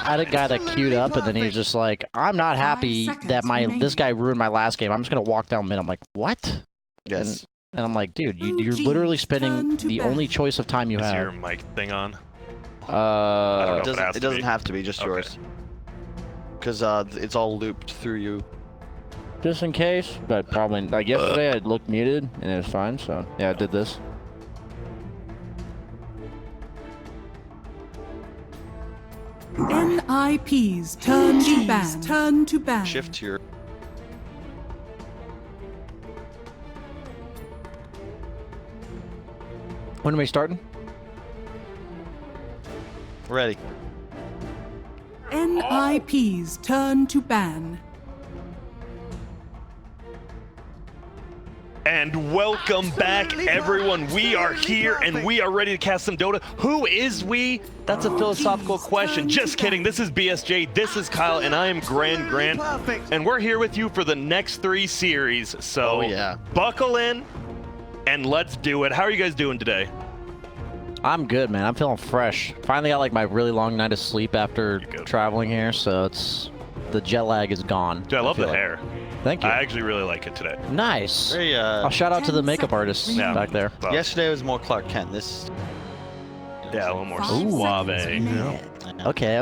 had a guy that queued up, and then he's just like, "I'm not happy that this guy ruined my last game. I'm just gonna walk down mid." I'm like, "What?" Yes. And I'm like, "Dude, you're literally spending the only choice of time you have." Is your mic thing on? It doesn't have to be, just yours. Because it's all looped through you. Just in case, but probably like yesterday I looked muted and it was fine. So yeah, I did this. NiP's turn to ban. Turn to ban. Shift your. When are we starting? Ready. NiP's turn to ban. And welcome back, everyone. We are here and we are ready to cast some Dota. Who is we? That's a philosophical question. Just kidding. This is BSJ, this is Kyle, and I am Grant. And we're here with you for the next 3 series. So buckle in and let's do it. How are you guys doing today? I'm good, man. I'm feeling fresh. Finally got like my really long night of sleep after traveling here, so it's the jet lag is gone. Dude, I love the hair. Thank you. I actually really like it today. Nice. Very, I'll shout out to the makeup artists back there. Yesterday was more Clark Kent. This. Yeah, a little more suave. Okay.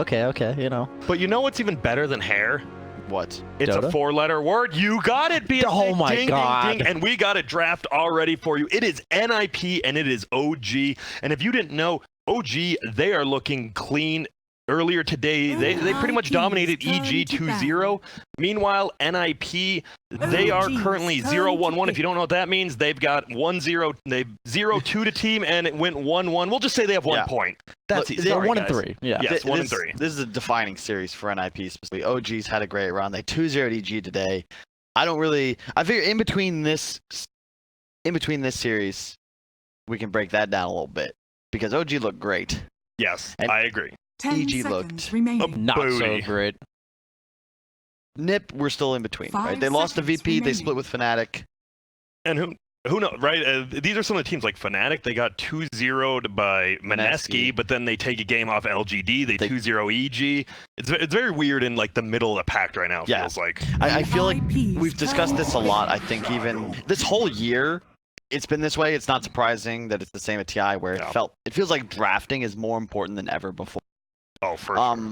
You know. But you know what's even better than hair? What? It's Dota? a 4-letter word. You got it, BSJ. Oh my God. Ding, ding. And we got a draft already for you. It is NiP and it is OG. And if you didn't know, OG, they are looking clean. Earlier today, they pretty much dominated EG 2-0. Meanwhile, NiP, they are currently 0-1-1. If you don't know what that means, they've got 1-0. They've 0-2 to team, and it went 1-1. We'll just say they have 1 point. That's easy. They're 1-3. Yeah. Yes, 1-3. This is a defining series for NiP specifically. OG's had a great run. They 2-0'd EG today. I figure in between this series, we can break that down a little bit because OG looked great. Yes, And I agree. EG looked Not so great. NiP, we're still in between, right? They lost to VP, they split with Fnatic. And who knows, right? These are some of the teams like Fnatic. They got 2-0'd by Mineski, but then they take a game off LGD. They 2-0 EG. It's very weird in like the middle of the pack right now, it feels like. I feel like we've discussed this a lot. I think even this whole year, it's been this way. It's not surprising that it's the same at TI where it feels like drafting is more important than ever before. Oh, for sure.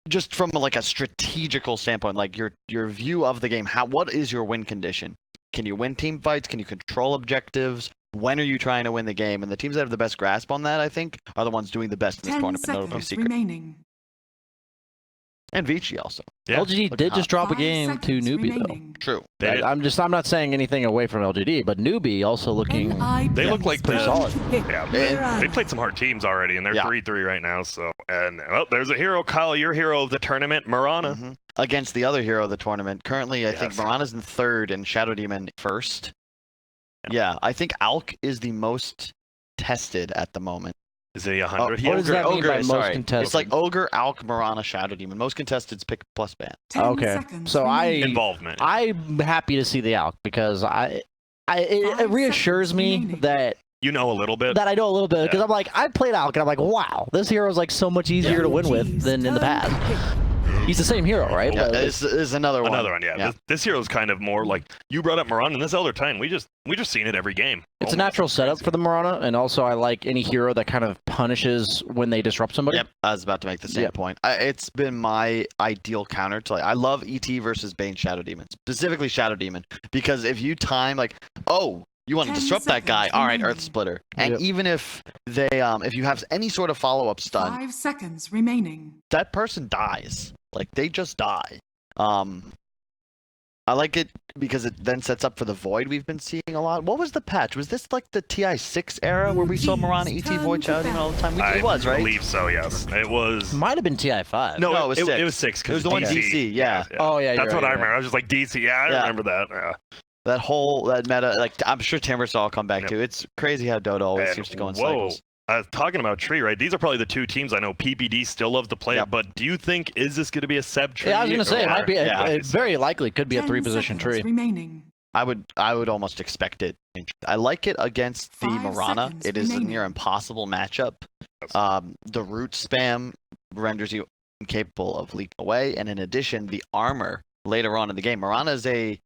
Just from like a strategical standpoint, like your view of the game, what is your win condition? Can you win team fights? Can you control objectives? When are you trying to win the game? And the teams that have the best grasp on that, I think, are the ones doing the best in this tournament. Notably Secret. And Vici also. Yeah. LGD did just drop a game to Newbie though. True. I'm not saying anything away from LGD, but Newbie also looking. They look like pretty solid. Yeah, they played some hard teams already, and they're 3-3 right now. So, and there's a hero, Kyle, your hero of the tournament, Mirana, against the other hero of the tournament. Currently, I think Mirana's in 3rd and Shadow Demon 1st. Yeah, I think Alk is the most tested at the moment. Is it 100? What does that mean by most contested? It's like Ogre, Alk, Mirana, Shadow Demon. Most contested's pick plus ban. Okay, so involvement. I'm happy to see the Alk because it reassures me that you know a little bit. That I know a little bit because I'm like I played Alk and I'm like wow, this hero is like so much easier to win with than in the past. He's the same hero, right? Yeah, this is another one. Another one, yeah. This hero is kind of more like you brought up Mirana and this Elder Titan. We just seen it every game. It's a natural setup for the Mirana, and also I like any hero that kind of punishes when they disrupt somebody. Yep, I was about to make the same point. It's been my ideal counter to I love ET versus Bane Shadow Demon, specifically Shadow Demon, because if you time you want to disrupt that guy, all right, Earth Splitter. And even if they if you have any sort of follow-up stun, 5 seconds remaining. That person dies. Like they just die. I like it because it then sets up for the Void we've been seeing a lot. What was the patch? Was this like the TI6 era where we saw Mirana ET Void shouting all the time? It was, right? I believe so, yes. It was. Might have been TI5. No, it was 6. It was 6. It was the one DC, yeah. Oh, yeah. That's what I remember. I was just like, DC, I remember that. Yeah. That meta, like I'm sure Timbers will come back to. It's crazy how Dota always seems to go in cycles. Talking about Tree, right? These are probably the 2 teams I know PPD still loves to play, but do you think, is this going to be a Seb tree? Yeah, I was going to say, it might be, it very likely could be a 3-position tree. Remaining. I would almost expect it. I like it against the Mirana. It is a near impossible matchup. The root spam renders you capable of leaking away, and in addition, the armor later on in the game. Mirana is a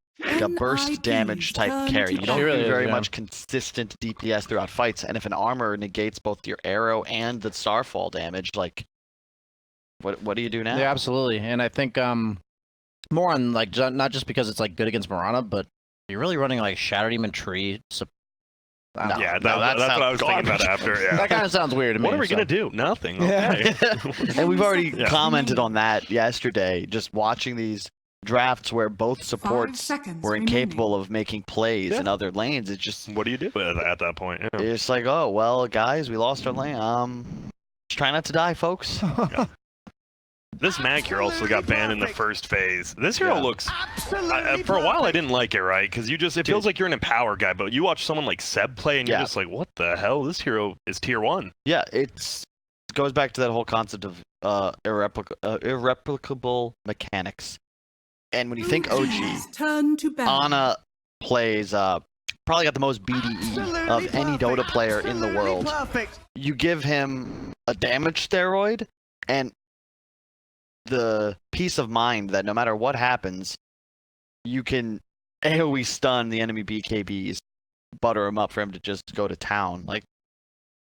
burst damage type carry. You don't really do is, very yeah. much consistent DPS throughout fights, and if an armor negates both your arrow and the starfall damage, like, what do you do now? Yeah, absolutely. And I think more on like not just because it's like good against Mirana, but you're really running like Shadow Demon Tree. So, I don't know. Yeah, No, that's what I was thinking about after. Yeah. That kind of sounds weird to me. What are we so. gonna do? Nothing. Yeah. Okay. And we've already Yeah. commented on that yesterday, just watching these drafts where both supports seconds were remaining. incapable of making plays Yeah. in other lanes. It's just, What do you do at that point? Yeah. it's like, oh, well, guys, we lost our lane. Just try not to die, folks. This mag hero also got banned in the first phase. This hero Yeah. looks... for a while, I didn't like it, right? Because it feels like you're an empower guy, but you watch someone like Seb play, and you're Yeah. just like, what the hell? This hero is tier 1. Yeah, it goes back to that whole concept of irreplicable mechanics. And when you think OG, Turn to ban. Ana plays probably got the most BDE of any Dota player in the world. You give him a damage steroid and the peace of mind that no matter what happens, you can AoE stun the enemy BKBs, butter him up for him to just go to town. Like,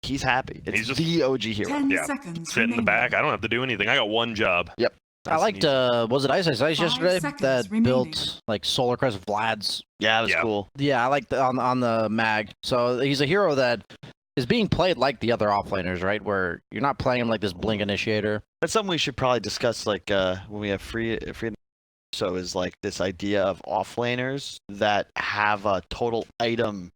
he's happy. It's He's just- the OG hero. 10 Yeah, seconds Sit in the remaining. back. I don't have to do anything. I got one job. Yep. I liked was it Ice yesterday seconds that remaining. built like Solar Crest Vlad's. Yeah, it was Yeah. cool. Yeah, I like on the mag. So he's a hero that is being played like the other offlaners, right? Where you're not playing him like this blink initiator. That's something we should probably discuss, like, when we have free. So is like this idea of offlaners that have a total item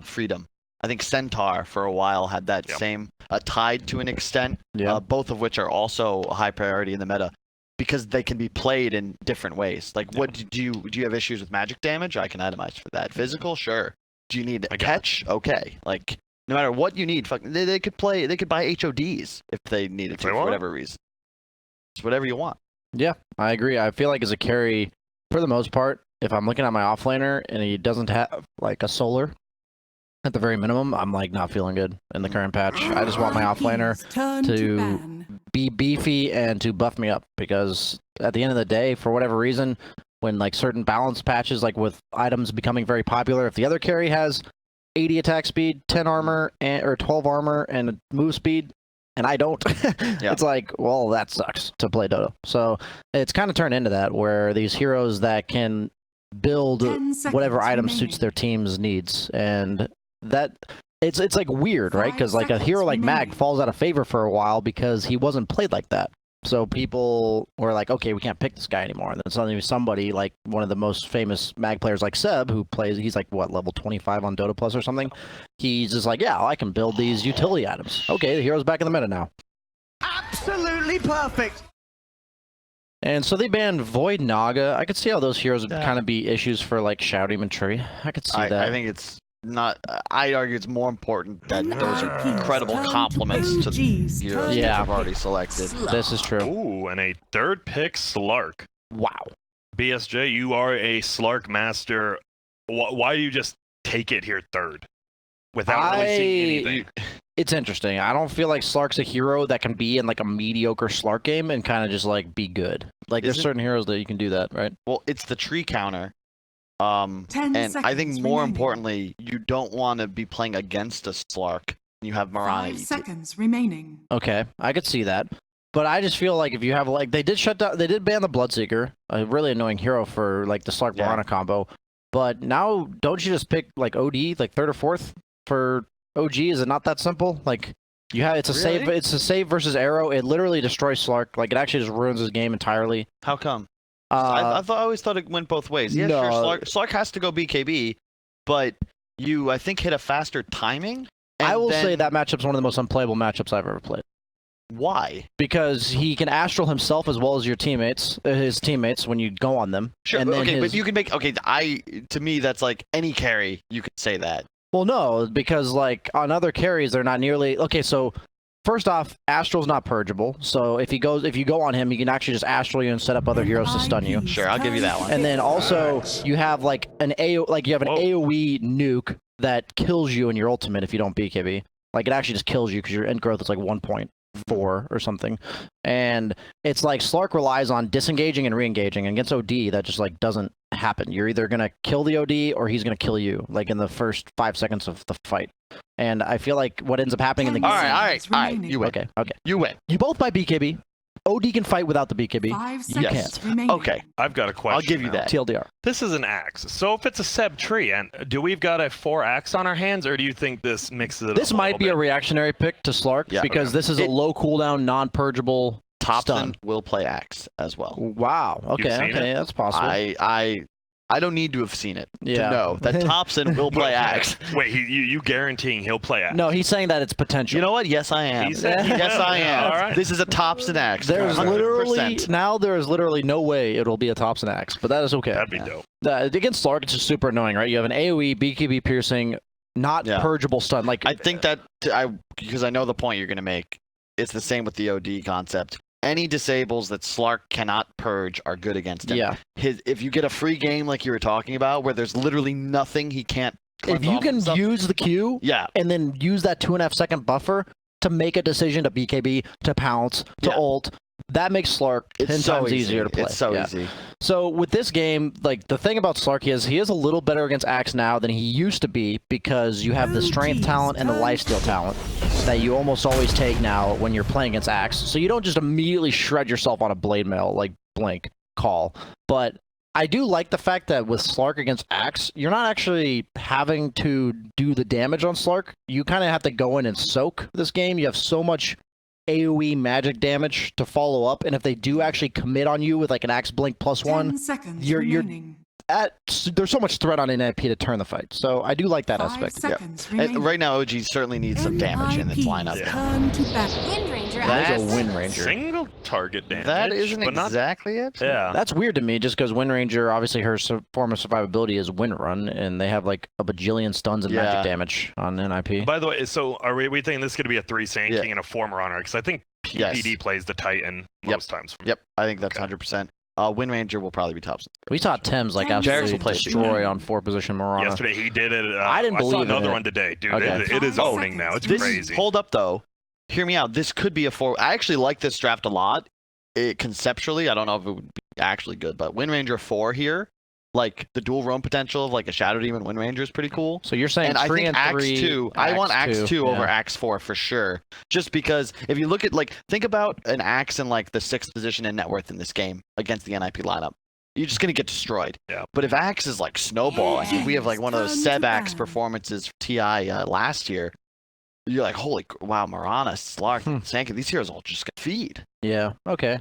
freedom. I think Centaur for a while had that Yep. same tied to an extent. Yeah. Both of which are also a high priority in the meta because they can be played in different ways. Like, what do you have issues with magic damage? I can itemize for that. Physical, sure. Do you need a I got catch? Okay. Like, no matter what you need, they could play. They could buy HODs if they needed If to they for want. whatever reason. It's whatever you want. Yeah, I agree. I feel like as a carry, for the most part, if I'm looking at my offlaner and he doesn't have like a solar, at the very minimum, I'm like not feeling good in the current patch. I just want my offlaner Turn to ban. be beefy and to buff me up because at the end of the day, for whatever reason, when like certain balance patches, like with items becoming very popular, if the other carry has 80 attack speed, 10 armor, or 12 armor, and move speed, and I don't, it's like, well, that sucks to play Dota. So it's kind of turned into that, where these heroes that can build 10 seconds whatever item remaining. suits their team's needs, and that it's like weird, right? 5 Because like a seconds hero like Mag remaining. falls out of favor for a while because he wasn't played like that. So people were like, okay, we can't pick this guy anymore. And then suddenly somebody like one of the most famous Mag players like Seb, who plays, he's like, what, level 25 on Dota Plus or something? He's just like, yeah, I can build these utility items. Okay, the hero's back in the meta now. Absolutely perfect. And so they banned Void Naga. I could see how those heroes would Yeah. kind of be issues for like Shadow Demon Tree. I could see that. I think it's not. I'd argue it's more important that those are NiP incredible turn to compliments to the OGs. heroes Turn Yeah. that I've already selected. This is true. Ooh, and a third pick, Slark. Wow. BSJ, you are a Slark master. Why do you just take it here third? Without really seeing anything. It's interesting. I don't feel like Slark's a hero that can be in like a mediocre Slark game and kind of just like be good. Like there's Isn't- certain heroes that you can do that, right? Well, it's the tree counter. 10 And I think seconds more remaining. importantly, you don't want to be playing against a Slark. You have Mirana 5 ET. seconds remaining. Okay, I could see that. But I just feel like if you have like they did ban the Bloodseeker, a really annoying hero for like the Slark Yeah. Mirana combo. But now don't you just pick like OD, like third or fourth for OG? Is it not that simple? Like you have it's a save, Really? it's a save versus arrow. It literally destroys Slark. Like it actually just ruins his game entirely. How come? I always thought it went both ways. Yeah, no. sure. Slark has to go BKB, but you, I think, hit a faster timing. I and will say then- that matchup's one of the most unplayable matchups I've ever played. Why? Because he can astral himself as well as your teammates, his teammates, when you go on them. Sure. And then Okay, but his- you can make. Okay, to me, that's like any carry. You could say that. Well, no, because like on other carries, they're not nearly okay. So first off, astral's not purgeable. So if you go on him, he can actually just astral you and set up other heroes to stun you. Sure, I'll give you that one. And then also you have like an you have an Whoa. AOE nuke that kills you in your ultimate if you don't BKB. Like it actually just kills you because your end growth is like 1 point. 4 or something. And it's like Slark relies on disengaging and re-engaging. And against OD, that just like doesn't happen. You're either going to kill the OD or he's going to kill you, like in the first 5 seconds of the fight. And I feel like what ends up happening in the game... All right. You win. Okay. You win. You both buy BKB. OD can fight without the BKB. 5 You seconds can't. remaining. Okay. I've got a question. I'll give you now. that. TLDR. This is an axe. So if it's a Seb tree, and do we've got a 4 axe on our hands, or do you think this mixes it This up might be a little reactionary pick to Slark Yeah, because this is a low cooldown, non-purgeable Thompson stun. will play Axe as well. Wow. Okay. seen Okay. That's possible. I don't need to have seen it Yeah. to know that Thompson will play Axe. Wait, you guaranteeing he'll play axe? No, he's saying that it's potential. You know what? Yes, I am. He said- Yes, I am. All right. This is a Thompson Axe. There's 100%. literally no way it'll be a Thompson axe, but that is okay. That'd be dope. Against Slark, it's just super annoying, right? You have an AOE, BKB piercing, not Yeah. purgeable stun. Like I think that because I know the point you're going to make. It's the same with the OD concept. Any disables that Slark cannot purge are good against him. Yeah. If you get a free game like you were talking about, where there's literally nothing he can't. If cleanse you off can himself- use the Q yeah, and then use that 2.5 second buffer to make a decision to BKB, to pounce, to Yeah. ult, that makes Slark 10 it's so times easy. easier to play. It's so Yeah. easy. So with this game, like the thing about Slark is he is a little better against Axe now than he used to be because you have the strength talent and the lifesteal talent that you almost always take now when you're playing against Axe. So you don't just immediately shred yourself on a blade mail like Blink call. But I do like the fact that with Slark against Axe, you're not actually having to do the damage on Slark. You kind of have to go in and soak this game. You have so much AoE magic damage to follow up, and if they do actually commit on you with like an Axe Blink +1, 10 seconds you're remaining. there's so much threat on NiP to turn the fight. So I do like that 5 aspect. seconds And remaining. right now, OG certainly needs some damage in its NiP's lineup. turn to battle. Wind Ranger That axe. is a Wind Ranger. Single target damage. That isn't but not, exactly it. Yeah. That's weird to me, just because Wind Ranger, obviously her form of survivability is Wind Run, and they have like a bajillion stuns and Yeah. magic damage on NiP. By the way, so are we thinking this is going to be a 3 Sand Yeah. King and a 4 Marauder? Because I think Yes. PPD plays the Titan Yep. most times. Yep, I think that's Okay. 100%. Wind Ranger will probably be Thompson. We saw Thames like 10 absolutely will play destroy on 4-position Marauder. Yesterday he did it. I didn't I saw believe in another it. one today, dude. Okay. It is 5 owning now. It's seconds. crazy. Hold up, though. Hear me out. This could be a 4. I actually like this draft a lot. Conceptually, I don't know if it would be actually good, but Wind Ranger 4 here, like the dual roam potential of like a Shadow Demon Wind Ranger is pretty cool. So you're saying And I 3 think and Axe 3. 2, I want Axe 2 over yeah. Axe 4 for sure. Just because if you look at, like, think about an Axe in like the 6th position in net worth in this game against the NiP lineup. You're just going to get destroyed. Yeah. But if Axe is like snowballing, if we have like one of those Turn Seb to Axe ban. performances for TI last year, you're like, holy, wow, Marana, Slark, Sanka, these heroes all just get feed. Yeah, okay.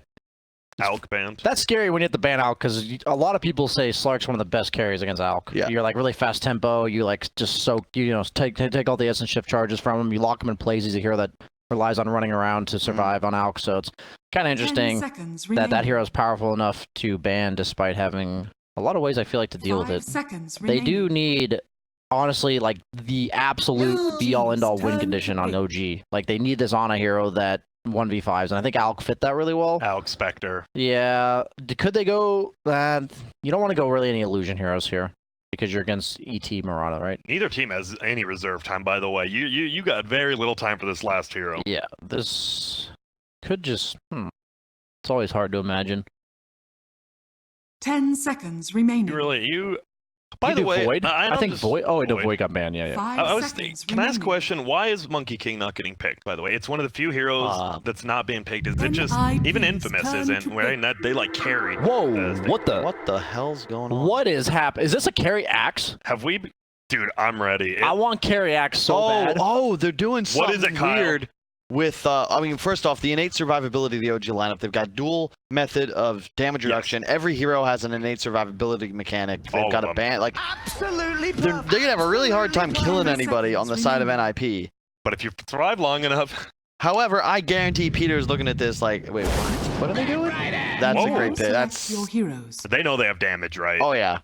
Alk band. That's scary when you hit the ban Alk, because a lot of people say Slark's one of the best carries against Alk. Yeah. You're like really fast tempo, you like just soak, take all the essence shift charges from him, you lock him in place. He's a hero that relies on running around to survive on Alk, so it's kind of 10 interesting seconds that remaining. hero is powerful enough to ban despite having a lot of ways I feel like to deal with 5 it. seconds They remaining. do need, honestly, like the absolute be-all end-all win Turn condition to on OG. Like they need this Ana hero that 1v5s, and I think Alk fit that really well. Alk Spectre. Yeah, could they go? You don't want to go really any illusion heroes here because you're against ET Marana, right? Neither team has any reserve time, by the way. You got very little time for this last hero. Yeah, this could just. It's always hard to imagine. 10 seconds remaining. By You the do way, Void? I think Void. Oh, wait, no, Void got banned. Yeah, yeah. 5 I was seconds can I ask a remaining. question? Why is Monkey King not getting picked? By the way, it's one of the few heroes that's not being picked. Is it just NiP's even Infamous turn isn't? to Right? That they like carried. Whoa! What the? What the hell's going on? What is happening? Is this a carry axe? Have we? Dude, I'm ready. I want carry axe so bad. Oh, they're doing something What is it, Kyle? weird with, I mean, first off, the innate survivability of the OG lineup. They've got dual method of damage reduction. Every hero has an innate survivability mechanic. They've All got of a them. ban. Like, Absolutely they're perfect. going to have a really hard time killing 30 anybody on the side of seconds NiP. But if you survive long enough, However, I guarantee Peter's looking at this like, wait, what? What are they doing? That's a Whoa. great bit. Select That's, your heroes. they know they have damage, right? oh yeah.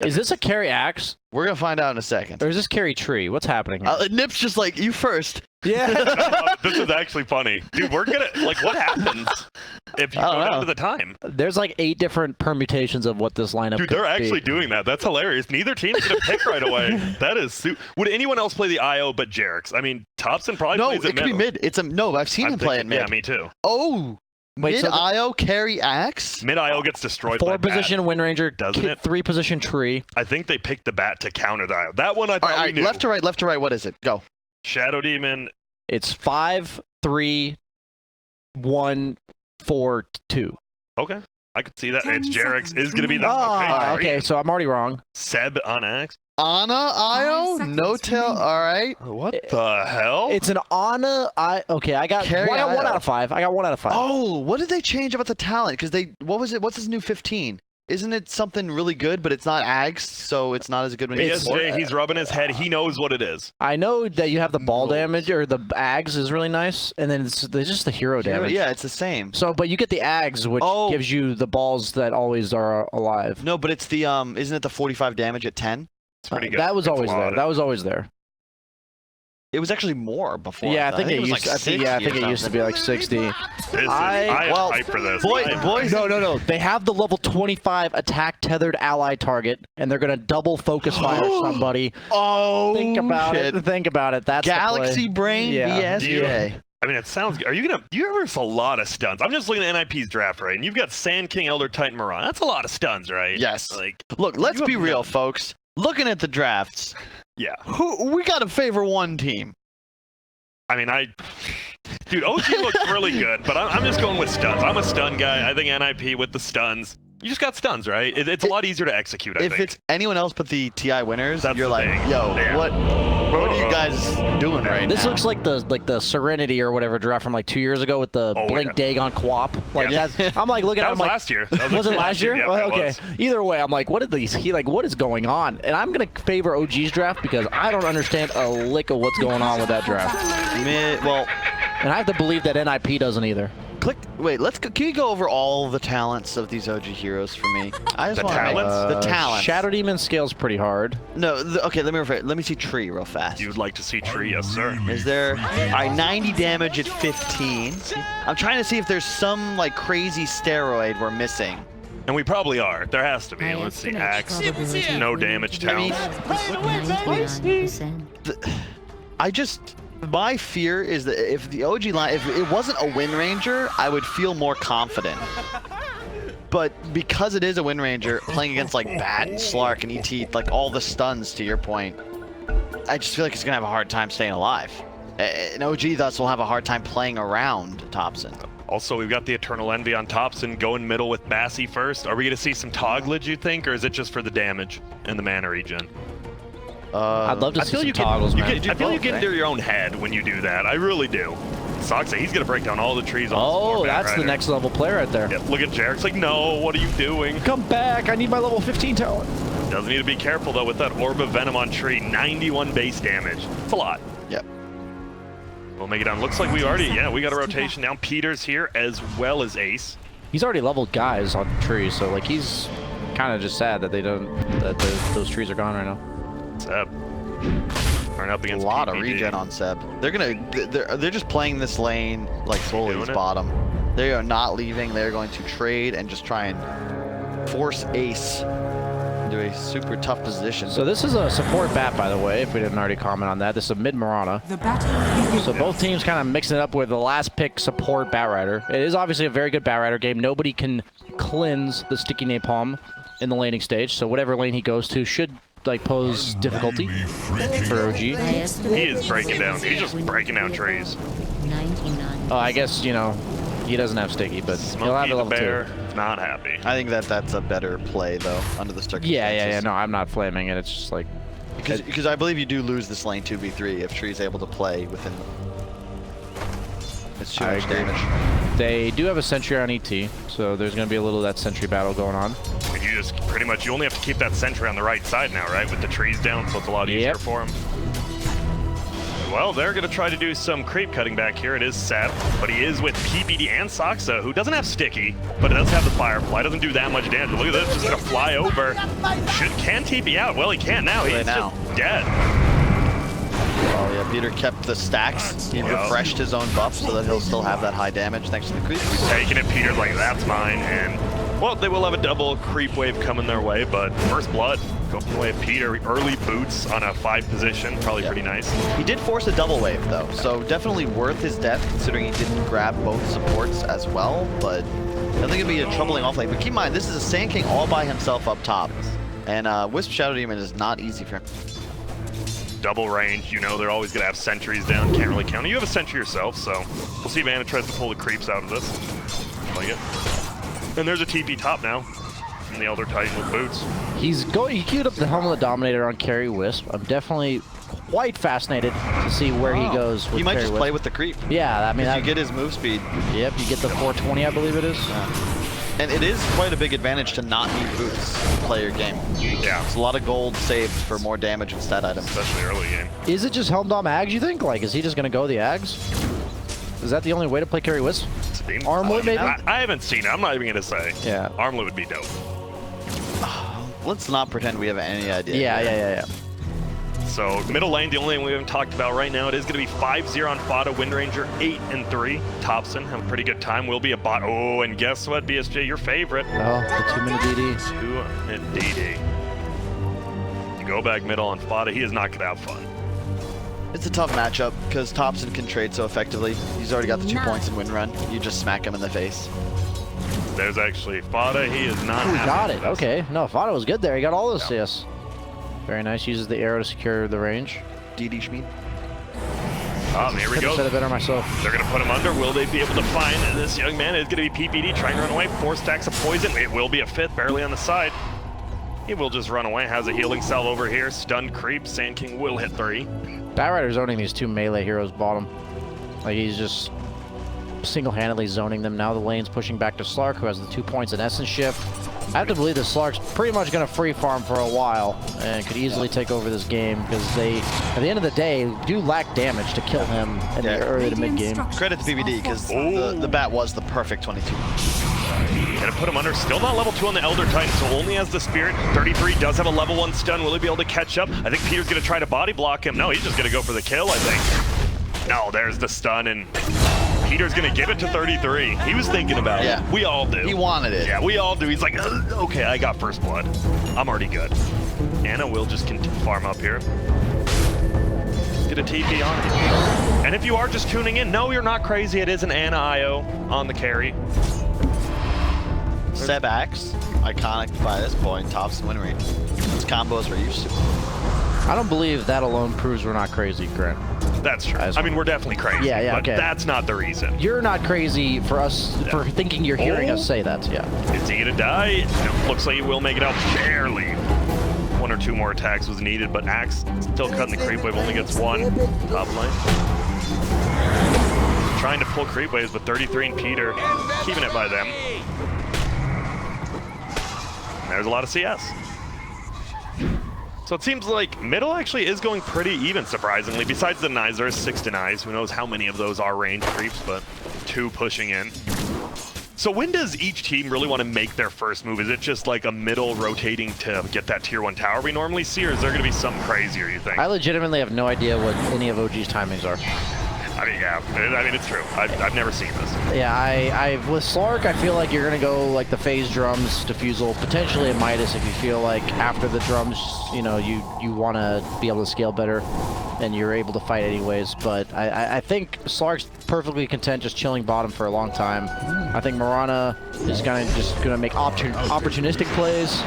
Is this a carry axe We're going to find out in a second. or is this carry tree? What's happening here? Nip's just like, you first. Yeah. This is actually funny. Dude, we're gonna, like, what happens if you I don't go down know. to the time? There's like 8 different permutations of what this lineup Dude, could they're actually be. doing that. That's hilarious. Neither team's gonna pick right away. That is Would anyone else play the IO but Jerix? I mean, Thompson probably No, plays it could be mid. It's a no. I've seen him play it mid. Yeah, me too. Oh, Wait, mid so the- IO carry axe. Mid IO gets destroyed by 4 position bat. Wind Ranger, Doesn't it? 3 position Tree. I think they picked the bat to counter the IO. That one I All thought right, we knew. left to right, left to right. What is it? Go. Shadow Demon. It's 5, 3, 1, 4, 2. Okay. I could see that. 10 It's Jerix seconds is going to be the Ah, great. okay, so I'm already wrong. Seb on Axe. Ana IO, 5 seconds no tail. remaining. All right. What the hell? It's an Ana. Okay, I got Carry 1 IO. out of 5. I got 1 out of 5. Oh, what did they change about the talent? Because what was it? What's his new 15? Isn't it something really good, but it's not Ags, so it's not as good when you BSJ, he's rubbing his head. He knows what it is. I know that you have the ball damage, or the Ags is really nice, and then there's just the hero damage. Yeah, it's the same. So, but you get the Ags, which Oh. gives you the balls that always are alive. No, but it's the isn't it the 45 damage at 10? It's pretty good. That was It's always a there. lot. That was always there. It was actually more before. Yeah, I think it was used. like I think it 60 or used to be like 60. This is, I am well, hyped for this. boys, No. They have the level 25 attack tethered ally target, and they're gonna double focus fire somebody. Oh, Think about shit. it. Think about it. That's the play. Galaxy Brain Yeah. BSJ. I mean, it sounds. Are you gonna? You ever a lot of stuns? I'm just looking at NiP's draft, right? And you've got Sand King, Elder Titan, Moran. That's a lot of stuns, right? Yes. Like, Look, let's You be have real, none. folks. Looking at the drafts, yeah. we got to favor one team. I mean, dude, OG looks really good, but I'm just going with stuns. I'm a stun guy. I think NiP with the stuns. You just got stuns, right? It's a lot easier to execute, I If think. it's anyone else but the TI winners, That's you're the like, thing. yo, Yeah. what are you guys doing right This now? looks like the Serenity or whatever draft from like 2 years ago with the Oh, Blink yeah. Dagon Quap. Like Yeah. that's, I'm like looking That at. was I'm like, last year. That was it last year? Yeah, Well, it okay. was. Either way, I'm like, what did these? He like, what is going on? And I'm gonna favor OG's draft because I don't understand a lick of what's going on with that draft, Well, and I have to believe that NiP doesn't either. wait, let's go. Can you go over all the talents of these OG heroes for me? I just The want talents? the talents. Shadow Demon scales pretty hard. No, okay, let me rephrase. Let me see Tree real fast. You'd like to see Tree, yes, sir. Is there? All right, 90 damage at 15. I'm trying to see if there's some like crazy steroid we're missing. And we probably are. There has to be. Let's see. Axe. No damage talent. My fear is that if the OG line, if it wasn't a Wind Ranger, I would feel more confident. But because it is a Wind Ranger, playing against like Bat and Slark and ET, like all the stuns to your point, I just feel like it's gonna have a hard time staying alive. And OG thus will have a hard time playing around Thompson. Also, we've got the Eternal Envy on Thompson going middle with Bassy first. Are we going to see some Toglage, you think, or is it just for the damage and the mana regen? I'd love to I see feel some you toggles, man. I feel you both, get right? into your own head when you do that. I really do. Soxa, he's going to break down all the trees on the Oh, floor, that's the next level player right there. Yep, look at Jarek's like, no, what are you doing? Come back! I need my level 15 talent. Doesn't need to be careful, though, with that Orb of Venom on Tree. 91 base damage. It's a lot. Yep. We'll make it down. Looks like we got a rotation down. Peter's here as well as Ace. He's already leveled guys on trees, so like he's kind of just sad that those trees are gone right now. Seb. Turn up A against lot of PPD. regen on Seb. They're just playing this lane like Bully's doing it? bottom. They are not leaving. They're going to trade and just try and force Ace into a super tough position. So this is a support bat, by the way, if we didn't already comment on that. This is a mid Marana. The battle begins. So both teams kind of mixing it up with the last pick support Bat Rider. It is obviously a very good Bat Rider game. Nobody can cleanse the sticky napalm in the laning stage, so whatever lane he goes to should like pose difficulty for OG. He is breaking down. He's just breaking down trees. I guess, you know, he doesn't have sticky, but he'll have Smokey a the level Bear, 2. not happy. I think that's a better play though under the circumstances. Yeah. No, I'm not flaming it. It's just like Because I believe you do lose this lane 2v3 if Tree's able to play within. It's too I much agree. damage. they do have a sentry on ET, so there's going to be a little of that sentry battle going on. And you just pretty much, you only have to keep that sentry on the right side now, right? With the trees down, so it's a lot easier Yep. for him. Well, they're going to try to do some creep cutting back here. It is Seb, but he is with PPD and Soxa, who doesn't have sticky, but it does have the Firefly. Doesn't do that much damage. Look at this, just going to fly over. Can TP out? Well, he can't now. He's Right now. just dead. Oh yeah, Peter kept the stacks. He refreshed his own buff so that he'll still have that high damage thanks to the creep. Taking it, Peter's like, that's mine, and well, they will have a double creep wave coming their way, but first blood going the way of Peter. Early boots on a 5 position, probably pretty nice. He did force a double wave though, so definitely worth his death considering he didn't grab both supports as well, but I think it'd be a troubling off lane. But keep in mind, this is a Sand King all by himself up top, and Wisp Shadow Demon is not easy for him. Double range, you know they're always going to have sentries down, can't really count. You have a sentry yourself, so we'll see if Anna tries to pull the creeps out of this. Like it. And there's a TP top now from the Elder Titan with boots. He queued up the Helmet of the Dominator on Carry Wisp. I'm definitely quite fascinated to see where he goes with He might Carry just Wisp. play with the creep. Yeah, I mean, You get his move speed. Yep, you get the 420, I believe it is. And it is quite a big advantage to not need boots to play your game. Yeah. It's a lot of gold saved for more damage and stat items. Especially early game. Is it just Helm Dom Ags, you think? Like, is he just going to go the Ags? Is that the only way to play Carry Wisp? Armlet, maybe? I haven't seen it. I'm not even going to say. Yeah. Armlet would be dope. Let's not pretend we have any idea. Yeah. So middle lane, the only thing we haven't talked about right now, it is going to be 5-0 on Fada, Windranger 8-3. Thompson have a pretty good time. Will be a bot. Oh, and guess what, BSJ, your favorite. Oh, the 2-minute DD. 2-minute DD. You go back middle on Fada, he is not going to have fun. It's a tough matchup because Thompson can trade so effectively. He's already got the 2 points in win run. You just smack him in the face. There's actually Fada, he is not Oh, he got happy it. with this. Okay. No, Fada was good there. He got all those CS. Very nice. Uses the arrow to secure the range. DD Schmid. Here we Could've go. said it better myself. They're going to put him under. Will they be able to find this young man? It's going to be PPD trying to run away. 4 stacks of poison. It will be a 5th, barely on the side. He will just run away. Has a healing cell over here. Stunned creep. Sand King will hit 3. Batrider's owning these 2 melee heroes bottom. Like, he's just single-handedly zoning them. Now the lane's pushing back to Slark, who has the 2 points in Essence Shift. I have to believe that Slark's pretty much going to free farm for a while and could easily take over this game because they, at the end of the day, do lack damage to kill him in the early to mid game. Credit to PBD because the bat was the perfect 22. Gonna put him under. Still not level 2 on the Elder Titan, so only has the Spirit. 33 does have a level 1 stun. Will he be able to catch up? I think Peter's gonna try to body block him. No, he's just gonna go for the kill, I think. No, there's the stun, and Peter's gonna give it to 33. He was thinking about it. We all do. He wanted it. Yeah, we all do. He's like, okay, I got first blood. I'm already good. Anna will just farm up here. Get a TP on you. And if you are just tuning in, no, you're not crazy. It is an Anna IO on the carry. Seb Axe, iconic by this point, tops and win rate. Those combos we're used to. I don't believe that alone proves we're not crazy, Grant. That's true. I mean, we're definitely crazy. Yeah, but okay. That's not the reason. You're not crazy for us for thinking you're hearing us say that, yeah. Is he gonna die? No, looks like he will make it out barely. 1 or 2 more attacks was needed, but Axe still cutting the creep wave, only gets 1. Top lane. Trying to pull creep waves, but 33 and Peter keeping it by them. There's a lot of CS. So it seems like middle actually is going pretty even, surprisingly. Besides the Nyes, there is 6 denies. Who knows how many of those are range creeps, but 2 pushing in. So when does each team really want to make their first move? Is it just like a middle rotating to get that tier 1 tower we normally see, or is there going to be something crazier, you think? I legitimately have no idea what any of OG's timings are. I mean, yeah. I mean, it's true. I've never seen this. Yeah, with Slark, I feel like you're going to go like the phase drums, diffusal, potentially a Midas if you feel like after the drums, you know, you want to be able to scale better and you're able to fight anyways. But I think Slark's perfectly content just chilling bottom for a long time. I think Mirana is just gonna make opportunistic plays.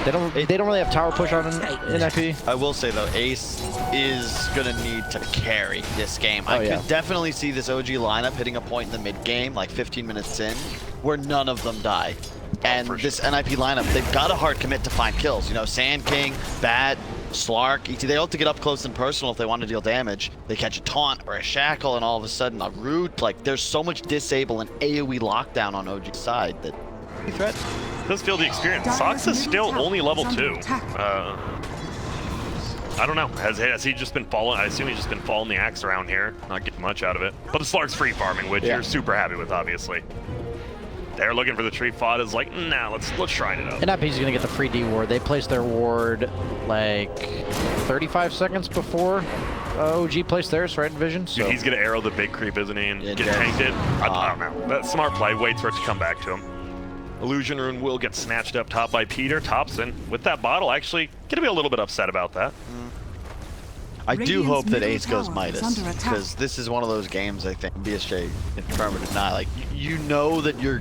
They don't really have tower push on NiP. I will say though, Ace is gonna need to carry this game. I could definitely see this OG lineup hitting a point in the mid game, like 15 minutes in, where none of them die. And this NiP lineup, they've got a hard commit to find kills. You know, Sand King, Bat, Slark, ET, they all have to get up close and personal if they want to deal damage. They catch a taunt or a shackle and all of a sudden a root. Like, there's so much disable and AoE lockdown on OG's side that threat. Does feel the experience. Sox is still only level 2. I don't know. Has he just been falling? I assume he's just been following the axe around here, not getting much out of it. But the Slark's free farming, which you're super happy with, obviously. They're looking for the tree. Fada's like, nah, let's shrine it up. And NiP's gonna get the free D ward. They placed their ward like 35 seconds before OG placed theirs right in vision. So Dude, he's gonna arrow the big creep, isn't he? And Yeah, get Jared. tanked it. I don't know. That's smart play. Waits for it to come back to him. Illusion Rune will get snatched up top by Peter. Thompson with that bottle. Actually, gonna be a little bit upset about that. I do Radiant's hope that middle Ace goes tower Midas, is under attack. because this is one of those games, I think, BSJ, affirmative not, like, you know that you're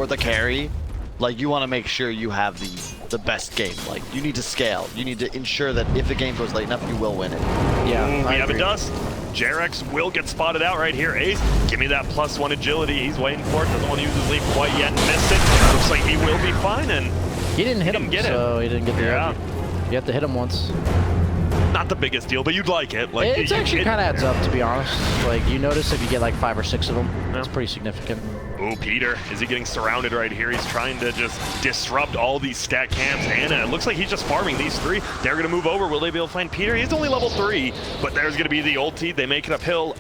the carry, like, you want to make sure you have the best game, like, you need to scale, you need to ensure that if the game goes late enough, you will win it. yeah, Ooh, I we have a agree. dust. Jarex will get spotted out right here. Ace, give me that +1 agility. He's waiting for it. Doesn't want to use his leap quite yet. Missed it. Looks like he will be fine. And He didn't hit He him, didn't get so he didn't get the Yeah. OG. You have to hit him once. not the biggest deal, but you'd like it. Like It's actually kind of adds up, to be honest. Like, you notice if you get like 5 or 6 of them, it's pretty significant. Oh, Peter, is he getting surrounded right here? He's trying to just disrupt all these stat camps. And it looks like he's just farming these 3. They're going to move over. Will they be able to find Peter? He's only level 3, but there's going to be the ulti. They make it uphill.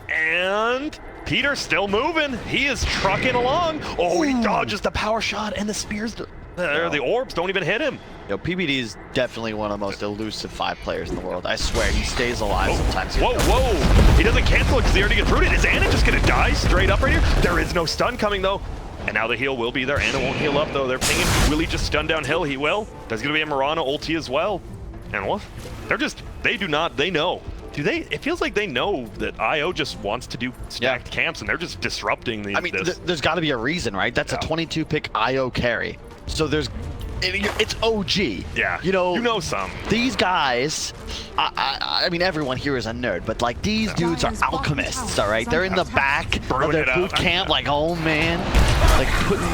And Peter's still moving. He is trucking along. Oh, he dodges the power shot, and the spears, the orbs don't even hit him. Yo, PBD is definitely one of the most elusive 5 players in the world. I swear, he stays alive sometimes. Whoa, whoa. He doesn't cancel it because he already gets rooted. Is Anna just going to die straight up right here? There is no stun coming, though. And now the heal will be there. Anna won't heal up, though. They're pinging. Will he just stun downhill? He will. There's going to be a Mirana ulti as well. And what? They do not, they know. Do they? It feels like they know that IO just wants to do stacked camps, and they're just disrupting I mean, there's got to be a reason, right? That's a 22-pick IO carry. So it's OG. Yeah, you know some. These guys, I mean, everyone here is a nerd, but like these dudes are alchemists, all right? They're in the back of Brewing their it up. boot camp, like, oh man, like putting.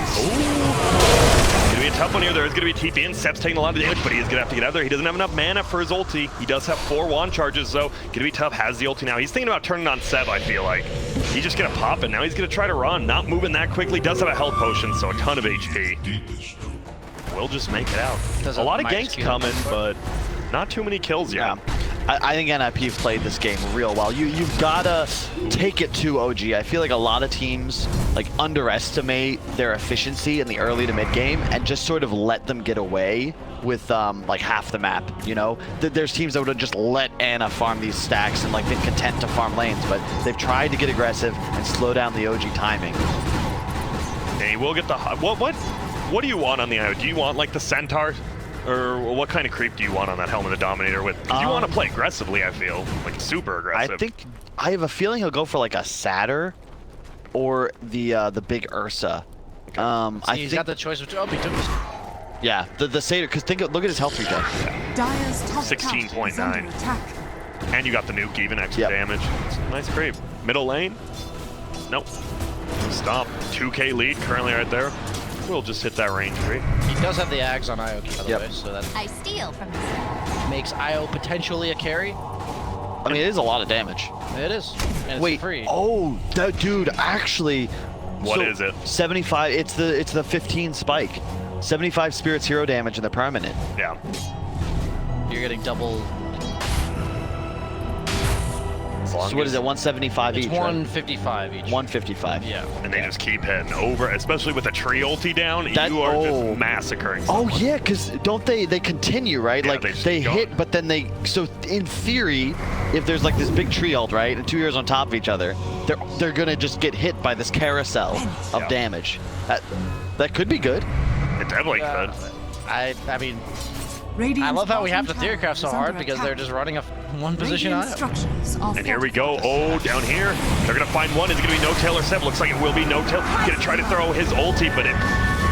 Gonna be a tough one here. There is gonna be TP in. Sep's taking a lot of damage, but he is gonna have to get out there. He doesn't have enough mana for his ulti. He does have 4 wand charges, though. Gonna be tough. Has the ulti now. He's thinking about turning on Seb, I feel like. He's just gonna pop it. Now he's gonna try to run. Not moving that quickly. Does have a health potion, so a ton of HP. We'll just make it out. Does A lot of minus ganks Q. coming, but not too many kills yet. I think NiP have played this game real well. You've gotta take it to OG. I feel like a lot of teams like underestimate their efficiency in the early to mid game and just sort of let them get away with like half the map. You know, there's teams that would have just let Anna farm these stacks and like been content to farm lanes, but they've tried to get aggressive and slow down the OG timing. And he will get the what do you want on the IO? Do you want like the Centaur? Or what kind of creep do you want on that Helmet of Dominator with? Because you want to play aggressively, I feel. Like super aggressive. I think I have a feeling he'll go for like a Satyr or the big Ursa. He's got the choice of. Oh, he took his. Yeah, the Satyr, because look at his health regen. Dyer's top 16.9. tower is under attack. And you got the nuke, even extra Yep. damage. Nice creep. Middle lane? Nope. Stop. 2k lead currently right there. We'll just hit that range creep. He does have the Ags on IO, by the Yep. way, so that I steal from this. makes IO potentially a carry. I mean, it is a lot of damage. It is. And it's Wait, free. oh, that dude, actually. What is it? 75, it's the 15 spike. 75 spirits hero damage and they're permanent. Yeah. You're getting double. As long So what as- is it, 175 It's each, right? 155 each. 155. Yeah. And they just keep heading over, especially with the tree ulti down, That- you are oh. just massacring Oh someone. yeah, because don't they continue, right? Yeah, like they just they keep hit, going. but then so in theory, if there's like this big tree ult, right, and 2 heroes on top of each other, they're gonna just get hit by this carousel of Yeah. damage. That could be good. It definitely could. I mean, Radiant's I love how we have bottom to theorycraft so tower is hard under because attack. they're just running a one position Radiant IO. structures are And here we go. fortified. Oh, down here. They're going to find one. Is it going to be No-Tail or Seb? Looks like it will be No-Tail. Going to try to throw his ulti, but it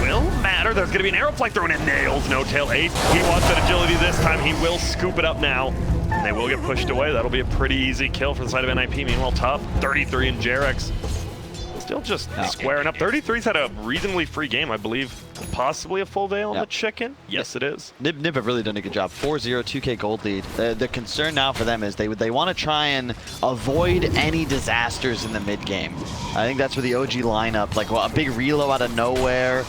will matter. There's going to be an arrow flight thrown and nails No-Tail 8. He wants that agility this time. He will scoop it up now. And they will get pushed away. That'll be a pretty easy kill for the side of NiP. Meanwhile, top 33 in Jarex. Still just squaring up. 33's had a reasonably free game, I believe. Possibly a full veil on the chicken? Yes, it is. NiP have really done a good job. 4-0, 2k gold lead. The concern now for them is they want to try and avoid any disasters in the mid game. I think that's where the OG lineup, like a big reload out of nowhere,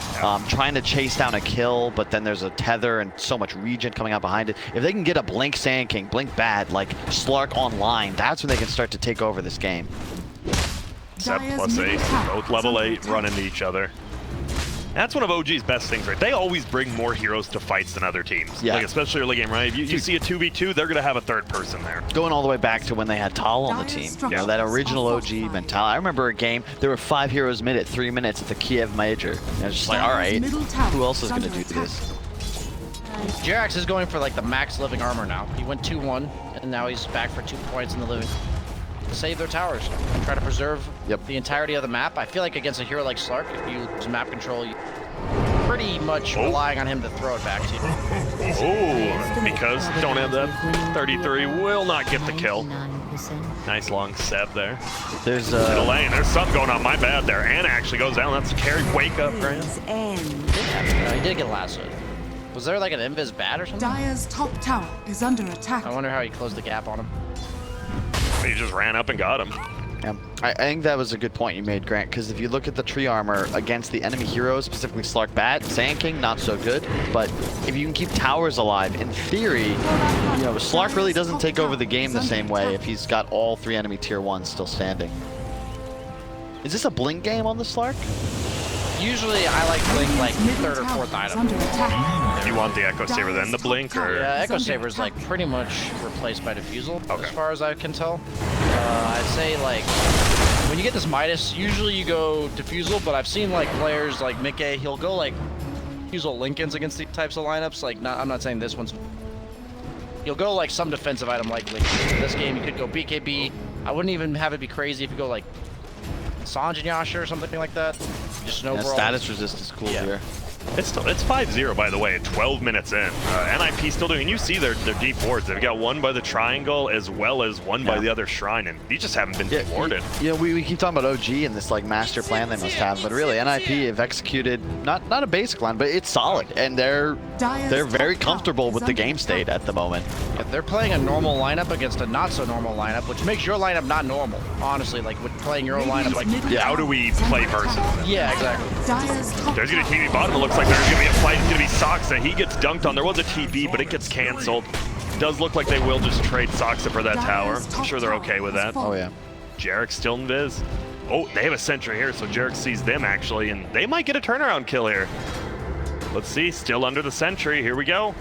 trying to chase down a kill, but then there's a tether and so much regen coming out behind it. If they can get a Blink Sand King, Blink Bad, like Slark online, that's when they can start to take over this game. Seb Dyer's plus middle 8. tower Both is level under 8 attack. run into each other. That's one of OG's best things, right? They always bring more heroes to fights than other teams. Yeah. Like, especially early game, right? If you see a 2v2, they're going to have a third person there. Going all the way back to when they had Tal on the team. You know, that original OG mentality. I remember a game, there were 5 heroes mid at 3 minutes at the Kiev Major. And it's just like, all right, who else is going to do this? Jerax is going for like the max living armor now. He went 2-1, and now he's back for 2 points in the living. To save their towers, try to preserve the entirety of the map. I feel like against a hero like Slark, if you lose map control, you're pretty much relying on him to throw it back to you. Oh, because don't have that 33 will not get the kill. Nice long Seb there. There's Middle lane, there's something going on. My bad there. Anna actually goes down. That's a carry. Wake up, Grant. He did get lassoed. Was there like an invis bat or something? Dire's top tower is under attack. I wonder how he closed the gap on him. He just ran up and got him. Yeah. I think that was a good point you made, Grant, because if you look at the tree armor against the enemy heroes, specifically Slark Bat, Sand King, not so good. But if you can keep towers alive, in theory, you know, Slark really doesn't take over the game the same way if he's got all 3 enemy tier 1s still standing. Is this a blink game on the Slark? Usually I like blink like 3rd or 4th item. You want the Echo Saber then the blink, or? Yeah, Echo Saber is like pretty much replaced by Diffusal, as far as I can tell. I'd say like when you get this Midas, usually you go Diffusal, but I've seen like players like Mickey, he'll go like Diffusal Lincolns against these types of lineups. Like, I'm not saying this one's. You'll go like some defensive item like Lincolns. In this game, you could go BKB. I wouldn't even have it be crazy if you go like Sanj and Yasha or something like that. Just an overall. Status resist is cool here. It's 5-0, by the way, 12 minutes in. NiP still doing, and you see their deep wards. They've got one by the triangle as well as one by the other shrine, and these just haven't been rewarded. You know, we keep talking about OG and this like master plan they must have, but really NiP have executed not a basic line, but it's solid, and they're very comfortable with the game state at the moment. If they're playing a normal lineup against a not so normal lineup, which makes your lineup not normal, honestly, like with playing your own lineup, like how do we play versus? Yeah, exactly. There's gonna be TP bottom. It looks like there's gonna be a fight. It's gonna be Soxa. He gets dunked on. There was a TP, but it gets canceled. Does look like they will just trade Soxa for that tower. I'm sure they're okay with that. Oh yeah. Jarek still in Viz. Oh, they have a sentry here, so Jarek sees them actually, and they might get a turnaround kill here. Let's see, still under the sentry. Here we go.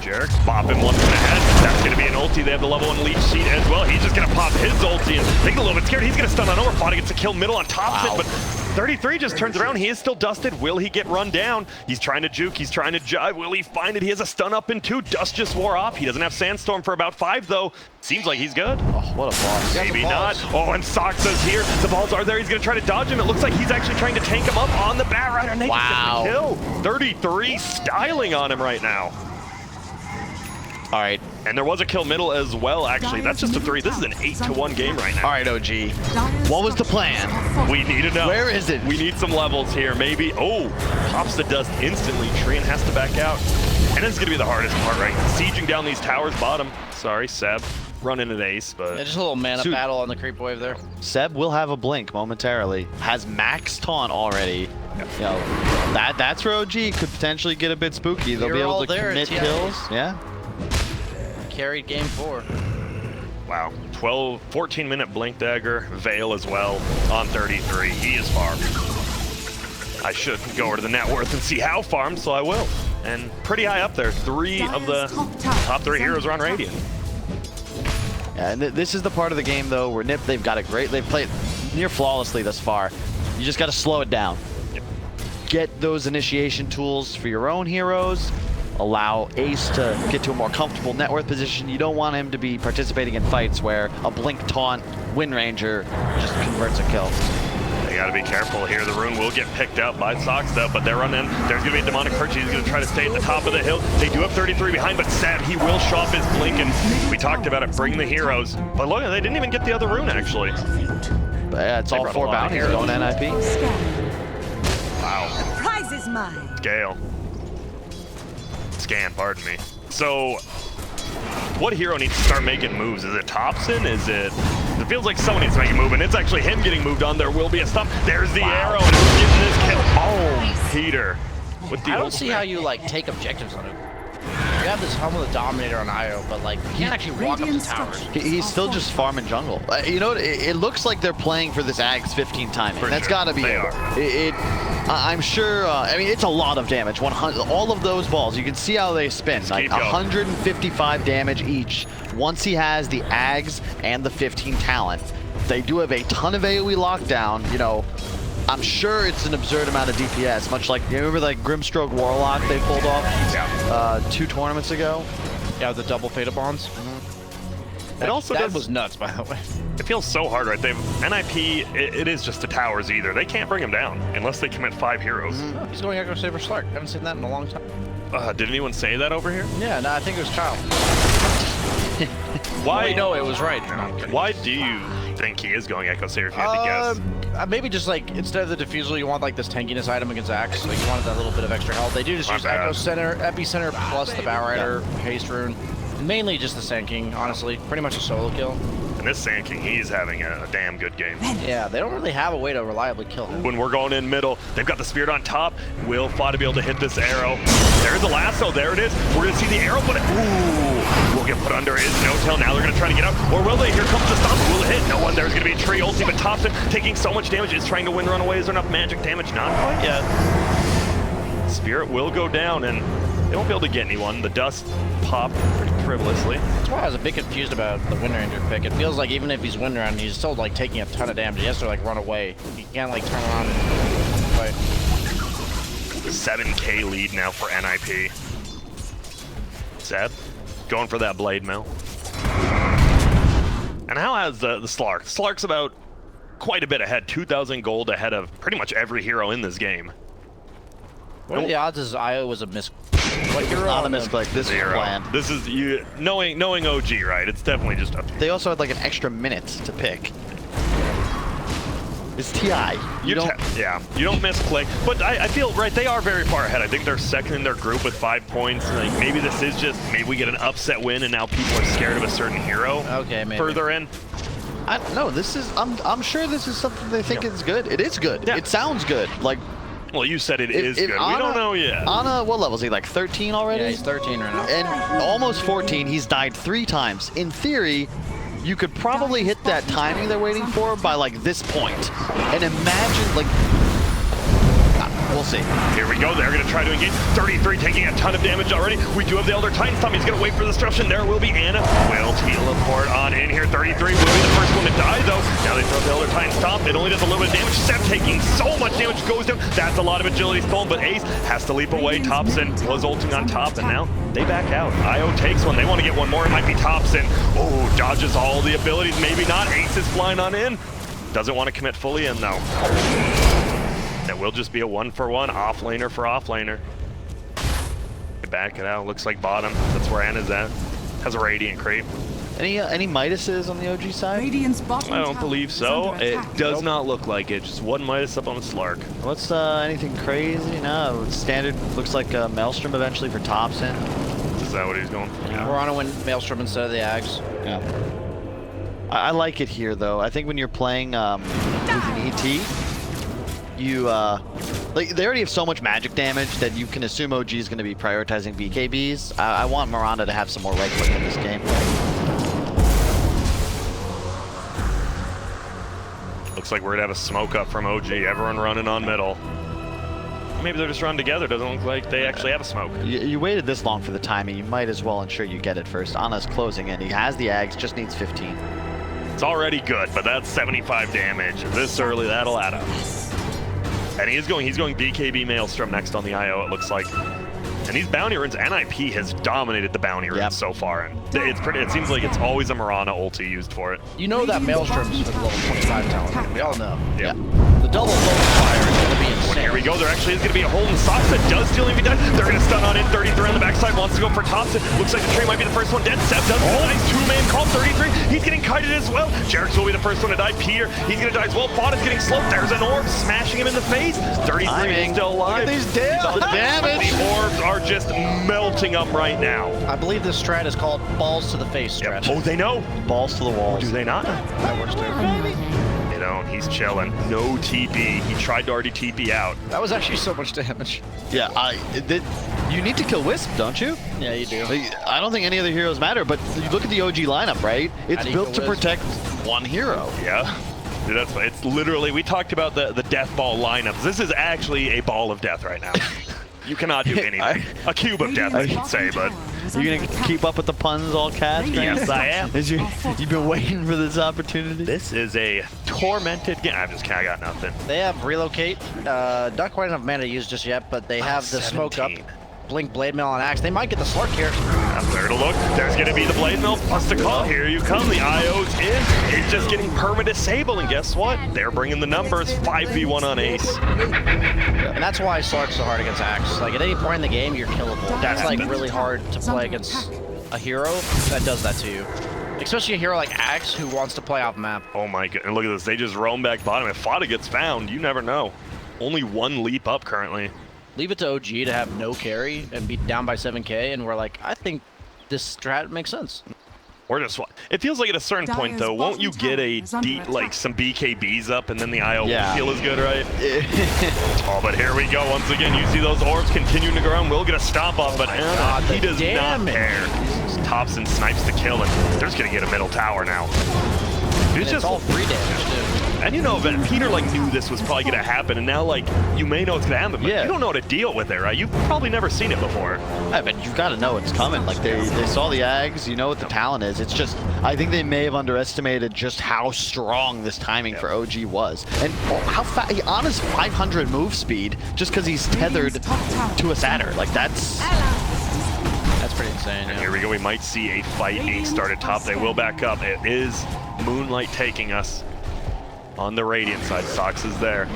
Jarek's popping one to the head. That's going to be an ulti. They have the level 1 leech seed as well. He's just going to pop his ulti and think a little bit scared. He's going to stun on Overplot. He gets a kill middle on top of it, but 33 just turns around. He is still dusted. Will he get run down? He's trying to juke. He's trying to jive. Will he find it? He has a stun up in 2. Dust just wore off. He doesn't have Sandstorm for about 5, though. Seems like he's good. Oh, what a boss. Maybe not. Oh, and Soxa's here. The balls are there. He's going to try to dodge him. It looks like he's actually trying to tank him up on the Bat Rider. And they just get the kill. 33 styling on him right now. All right, and there was a kill middle as well, actually. That's just a 3. This is an 8-1 game right now. All right, OG. What was the plan? We need to know. Where is it? We need some levels here, maybe. Oh, pops the dust instantly. Trian has to back out. And this is going to be the hardest part, right? Sieging down these towers bottom. Sorry, Seb. Running an ace, but... Yeah, just a little mana battle on the creep wave there. Seb will have a blink momentarily. Has max taunt already. Yep. You know, that's where OG could potentially get a bit spooky. They'll be able to commit kills. Yeah. Carried game 4. Wow. 14-minute blink dagger. Veil as well on 33. He is farmed. I should go over to the net worth and see how farmed, so I will. And pretty high up there. 3 of the top 3 heroes are on Radiant. Yeah, and this is the part of the game though where NiP, they've got it great. They've played near flawlessly thus far. You just got to slow it down. Yep. Get those initiation tools for your own heroes. Allow Ace to get to a more comfortable net worth position. You don't want him to be participating in fights where a blink taunt Wind Ranger just converts a kill. They got to be careful here. The rune will get picked up by Soxa, but they're running. There's going to be a demonic purchase. He's going to try to stay at the top of the hill. They do have 33 behind, but Seb, he will show up his blink, and we talked about it. Bring the heroes. But look, they didn't even get the other rune, actually. But yeah, it's all 4 bounties going NiP. Wow. The prize is mine. Scale. Scan, pardon me. So, what hero needs to start making moves? Is it Thompson? Is it... It feels like someone needs to make a move, and it's actually him getting moved on. There will be a stop. There's the arrow, and who's getting this kill? Oh, Peter. With the I don't see how you, like, take objectives on him. You have this Helm of the Dominator on IO, but like you can't actually walk up the towers. He's still just farming jungle. You know what? It looks like they're playing for this Ags 15 timing. For That's sure. got to be They it. are. I'm sure. I mean, it's a lot of damage. 100. All of those balls. You can see how they spin. Let's Like keep going. 155 damage each. Once he has the Ags and the 15 talent, they do have a ton of AOE lockdown. You know. I'm sure it's an absurd amount of DPS, much like, you remember like Grimstroke Warlock they pulled off 2 tournaments ago? Yeah, the double Fata Bonds. It also that does. was nuts, by the way. It feels so hard, right? They've NiP. It is just the towers either. They can't bring him down unless they commit 5 heroes. Oh, he's going Echo Saber Slark. Haven't seen that in a long time. Did anyone say that over here? Yeah, no, I think it was Kyle. Why? Wait, no, it was right. No, I'm kidding. Why do you think he is going Echo Saber? If you had to guess. Maybe just like instead of the diffusal, you want like this tankiness item against Axe. Like you wanted that little bit of extra health. They do just My use bad. Echo Center, Epicenter plus the Bow Rider haste rune. Mainly just the Sand King, honestly. Pretty much a solo kill. And this Sand King, he's having a damn good game. Yeah, they don't really have a way to reliably kill him. When we're going in middle, they've got the Spirit on top. Will Fada be able to hit this arrow? There's the lasso. There it is. We're going to see the arrow, but ooh, will get put under his no-tail. Now they're going to try to get out. Or will they? Here comes the stop. Will it hit? No one. There's going to be a tree ulti, but Thompson taking so much damage. Is trying to win runaways. Is there enough magic damage? Not quite yet. Spirit will go down, and they won't be able to get anyone. The dust popped pretty frivolously. That's why I was a bit confused about the Wind Ranger pick. It feels like even if he's Wind Ranger, he's still like taking a ton of damage. He has to like run away. He can't like turn around and fight. 7K lead now for NiP. Sad. Going for that blade mill. And how has the Slark? Slark's about quite a bit ahead. 2,000 gold ahead of pretty much every hero in this game. What are the odds is IO was a miss? Like you're Not a on the- misclick. This is Zero. planned. This is you knowing OG, right? It's definitely just up. They also had like an extra minute to pick. It's TI. You don't. Yeah, you don't misclick. But I feel right. They are very far ahead. I think they're second in their group with 5 points. Like maybe this is just maybe we get an upset win and now people are scared of a certain hero. Okay, maybe. Further in. No, this is. I'm sure this is something they think is good. It is good. Yeah. It sounds good. Like. Well, you said it is good. We Anna- don't know yet. Anna, what level is he? Like 13 already? Yeah, he's 13 right now. And almost 14. He's died 3 times. In theory, you could probably hit that timing they're waiting for by like this point. And imagine like. We'll see. Here we go. They're going to try to engage. 33 taking a ton of damage already. We do have the Elder Titan Stomp. He's going to wait for the destruction. There will be Anna. Will teleport on in here. 33 will be the first one to die, though. Now they throw the Elder Titan Stomp. It only does a little bit of damage. Seb taking so much damage. Goes down. That's a lot of agility stolen, but Ace has to leap away. Thompson was ulting on top, and now they back out. IO takes one. They want to get one more. It might be Thompson. Oh, dodges all the abilities. Maybe not. Ace is flying on in. Doesn't want to commit fully in, though. That will just be a 1-for-1 offlaner for offlaner. They back it out. Looks like bottom. That's where Anna's at. Has a Radiant creep. Any Midases on the OG side? Radiant's bottom I don't tower believe is so. under It attack. does not look like it. Just one Midas up on the Slark. What's anything crazy? No, standard. Looks like Maelstrom eventually for Thompson. Is that what he's going for? We're on a win Maelstrom instead of the Ags. Yeah. I like it here though. I think when you're playing with an ET, you like they already have so much magic damage that you can assume OG is going to be prioritizing BKBs. I want Miranda to have some more right click in this game. Looks like we're gonna have a smoke up from OG. Everyone running on middle. Maybe they're just running together. Doesn't look like they actually have a smoke. You waited this long for the timing. You might as well ensure you get it first. Anna's closing in. He has the Ags, just needs 15. It's already good, but that's 75 damage. This early, that'll add up. And he's going BKB Maelstrom next on the IO, it looks like. And these bounty runes, NiP has dominated the bounty runes Yep. so far. And it's pretty. It seems like it's always a Mirana ulti used for it. You know that Maelstrom's with level 25 talent. We all know. Yeah. The double fire is going to be insane. Here we go. There actually is going to be a hold in socks that does steal him. They're going to stun on in. 33 on the backside. Wants to go for Thompson. Looks like the tree might be the first one dead. Seb does. Oh, nice two-man call. 33. He's getting kited as well. Jarek's will be the first one to die. Peter, he's going to die as well. Bot is getting slowed. There's an orb smashing him in the face. 33 is still alive. Look at these damn damage. The orbs are just melting up right now. I believe this strat is called balls to the face Yep. strat. Oh, they know. Balls to the walls. Do they not? That works too. It zone. He's chilling. No TP. He tried to already TP out. That was actually so much damage. Yeah, you need to kill Wisp, don't you? Yeah, you do. I don't think any other heroes matter, but you look at the OG lineup, right? It's built to Wisp? protect one hero. Yeah. Dude, it's literally, we talked about the death ball lineups. This is actually a ball of death right now. You cannot do anything. A cube of death, I should say, but... You gonna keep up with the puns all cast? Yes, I am. You've been waiting for this opportunity? This is a tormented game. I got nothing. They have relocate. Not quite enough mana to use just yet, but they have the smoke up. 17. Blink, Blade Mail, and Axe. They might get the Slark here. There to look. There's going to be the Blade Mail plus the call. Here you come. The IO's in. It's just getting perma-disable, and guess what? They're bringing the numbers. 5v1 on Ace. And that's why Slark's so hard against Axe. Like, at any point in the game, you're killable. That's, like, really hard to play against a hero that does that to you. Especially a hero like Axe who wants to play off map. Oh my god. And look at this. They just roam back bottom. If Fada gets found, you never know. Only one leap up currently. Leave it to OG to have no carry and be down by 7k, and we're like, I think this strat makes sense. Or just it feels like at a certain point though, won't you get like some BKBs up and then the IO won't feel as good, right? Oh, but here we go once again. You see those orbs continuing to go around. We'll get a stomp off, but he does not care. Thompson snipes the kill, and they're just gonna get a middle tower now. It's just all free damage too. And you know that Peter like knew this was probably gonna happen, and now like you may know it's gonna happen, but you don't know how to deal with it, right? You've probably never seen it before. Yeah, but you've got to know it's coming. Like they saw the Ags, you know what the talent is. It's just I think they may have underestimated just how strong this timing for OG was, and how fast Ana's 500 move speed just because he's tethered to a Satyr. Like that's pretty insane. And here we go. We might see a fight. Ace started top. They will back up. It is Moonlight taking us on the Radiant side. Sox is there.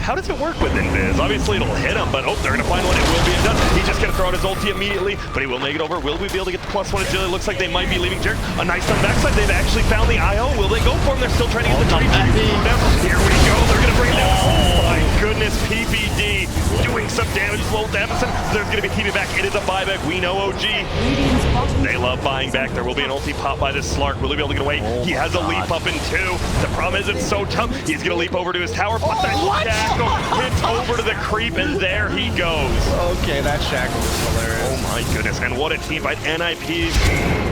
How does it work with Invis? Obviously, it'll hit him, but they're going to find one. It will be done. He's just going to throw out his ulti immediately, but he will make it over. Will we be able to get the +1 agility? It looks like they might be leaving Jerk. A nice on backside. They've actually found the IO. Will they go for him? They're still trying to get the 3 down. Here we go. They're going to bring it down. Oh, my goodness. PPD doing some damage. Low deficit. There's going to be TP back. It is a buyback. We know OG. They love buying back. There will be an ulti pop by this Slark. Will he be able to get away? He has a leap up in 2. The problem is it's so tough. He's going to leap over to his tower, but that shackle hits over to the creep, and there he goes. Okay, that shackle is hilarious. Oh my goodness, and what a team fight. NiP,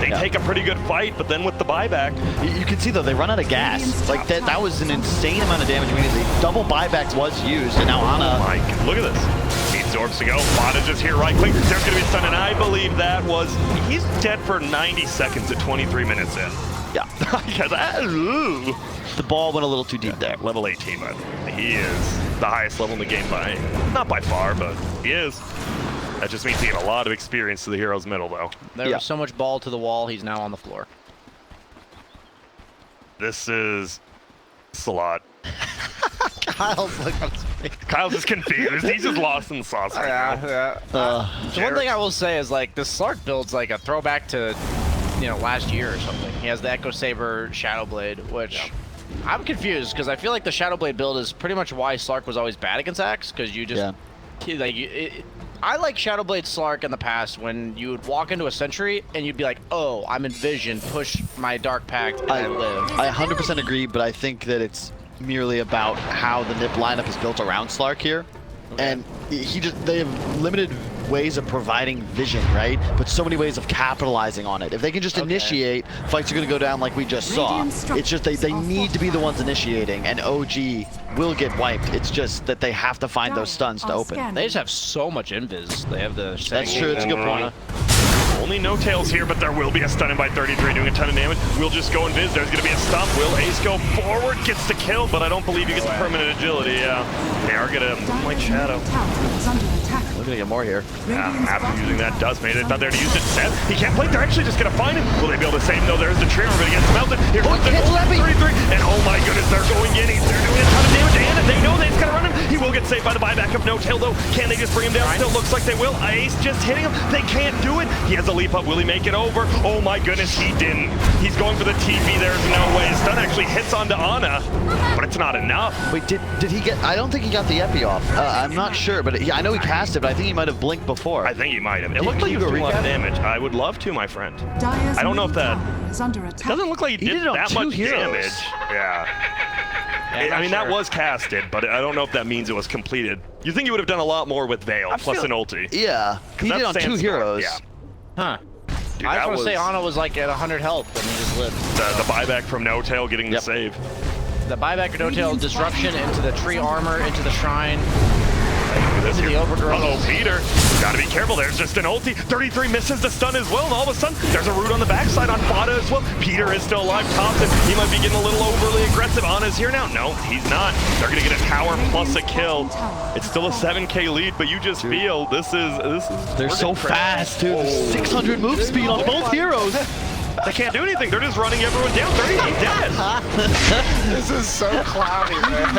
they take a pretty good fight, but then with the buyback. You can see though, they run out of gas. Like that was an insane amount of damage immediately. Double buybacks was used, and now Ana. Oh my god, look at this. He absorbs to go. Fada just here right click. There's going to be a stun, and I believe that was, he's dead for 90 seconds at 23 minutes in. Yeah. The ball went a little too deep there. Level 18, but he is the highest level in the game by, not by far, but he is. That just means he had a lot of experience to the hero's middle, though. There was so much ball to the wall, he's now on the floor. This is a lot. Kyle's like, Kyle's just confused. He's just lost in the sauce right now. So one thing I will say is like the Slark build's like a throwback to, you know, last year or something. He has the Echo Saber Shadow Blade, which I'm confused because I feel like the Shadow Blade build is pretty much why Slark was always bad against Axe, because you just I like Shadow Blade Slark in the past when you would walk into a Sentry and you'd be like, oh, I'm in vision, push my Dark Pact, and I live. I 100% agree, but I think that it's merely about how the NiP lineup is built around Slark here. Okay. And they have limited ways of providing vision, right? But so many ways of capitalizing on it. If they can just initiate, fights are going to go down like we just saw. It's just they need to be the ones initiating, and OG will get wiped. It's just that they have to find those stuns to open. They just have so much invis. They have the... That's true. It's a good point. Only no tails here, but there will be a stun by 33 doing a ton of damage. We'll just go invis. There's going to be a stomp. Will Ace go forward? Gets the kill, but I don't believe he gets the permanent agility. Yeah, they are going to like Shadow. We're going to get more here. After using that dust, made it not there to use it. Seth, he can't play. They're actually just going to find him. Will they be able to save him? No, there's the trigger, but he gets melted. Here comes the 33, and oh my goodness, they're going in. They're doing a ton of damage, and they know they've got to run him. He will get saved by the buyback of no tail, though. Can they just bring him down? Still looks like they will. Ace just hitting him. They can't do it. He has a leap up. Will he make it over? Oh my goodness, he didn't. He's going for the TP. There's no way. His stun actually hits onto Ana, but it's not enough. Wait, did he get... I don't think he got the epi off. I'm not sure, but I know he cast it, but I think he might have blinked before. I think he might have. It looked like he was doing a lot of damage. I would love to, my friend. I don't know if that is under attack. Doesn't look like he did did it on that 2 much heroes. damage. Yeah. I mean, that was casted, but I don't know if that means it was completed. You think you would have done a lot more with Veil plus an ulti. Yeah, he did on 2 Sandstorm, heroes. Yeah. Huh. Dude, I that just want to say was Ana was like at 100 health and he just lived. the buyback from No Tail getting the Yep. save. The buyback of no-tail disruption into the tree armor, into the shrine, This into the here. overgrowth. Uh-oh, Peter. Gotta be careful. There's just an ulti. 33 misses the stun as well, and all of a sudden, there's a root on the backside on Fada as well. Peter is still alive. Thompson, he might be getting a little overly aggressive. Ana's here now. No, he's not. They're gonna get a tower plus a kill. It's still a 7K lead, but you just feel this is They're we're so getting fast, dude. Oh. 600 move speed on both heroes. They can't do anything. They're just running everyone down. 38 dead. This is so cloudy, man.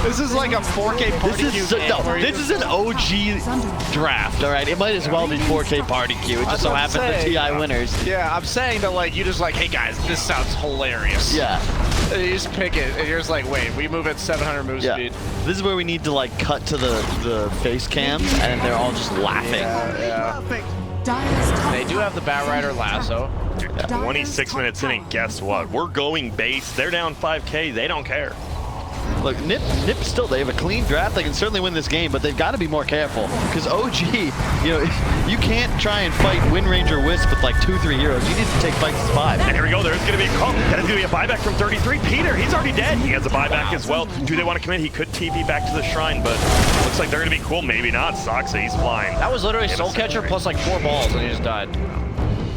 This is like a 4K party This is this is an OG draft. All right, it might as well be 4K party queue. It just so happens the TI winners. Yeah, I'm saying that like you just like, hey guys, this sounds hilarious. Yeah. And you just pick it, and you're just like, wait, we move at 700 move Yeah. speed. This is where we need to like cut to the face cams, and they're all just laughing. Yeah. Perfect. Dire's top They do have the Batrider lasso. Dude, 26 minutes in, and guess what? We're going base. They're down 5K. They don't care. Look, NiP still, they have a clean draft. They can certainly win this game, but they've got to be more careful. Because OG, you know, you can't try and fight Wind Ranger Wisp with like 2-3 heroes. You need to take fights as 5. And here we go. There's going to be a call. That is going to be a buyback from 33. Peter, he's already dead. He has a buyback as well. Do they want to come in? He could TP back to the shrine, but looks like they're going to be cool. Maybe not. Soxa, he's flying. That was literally Soul Catcher plus like 4 balls, and he just died.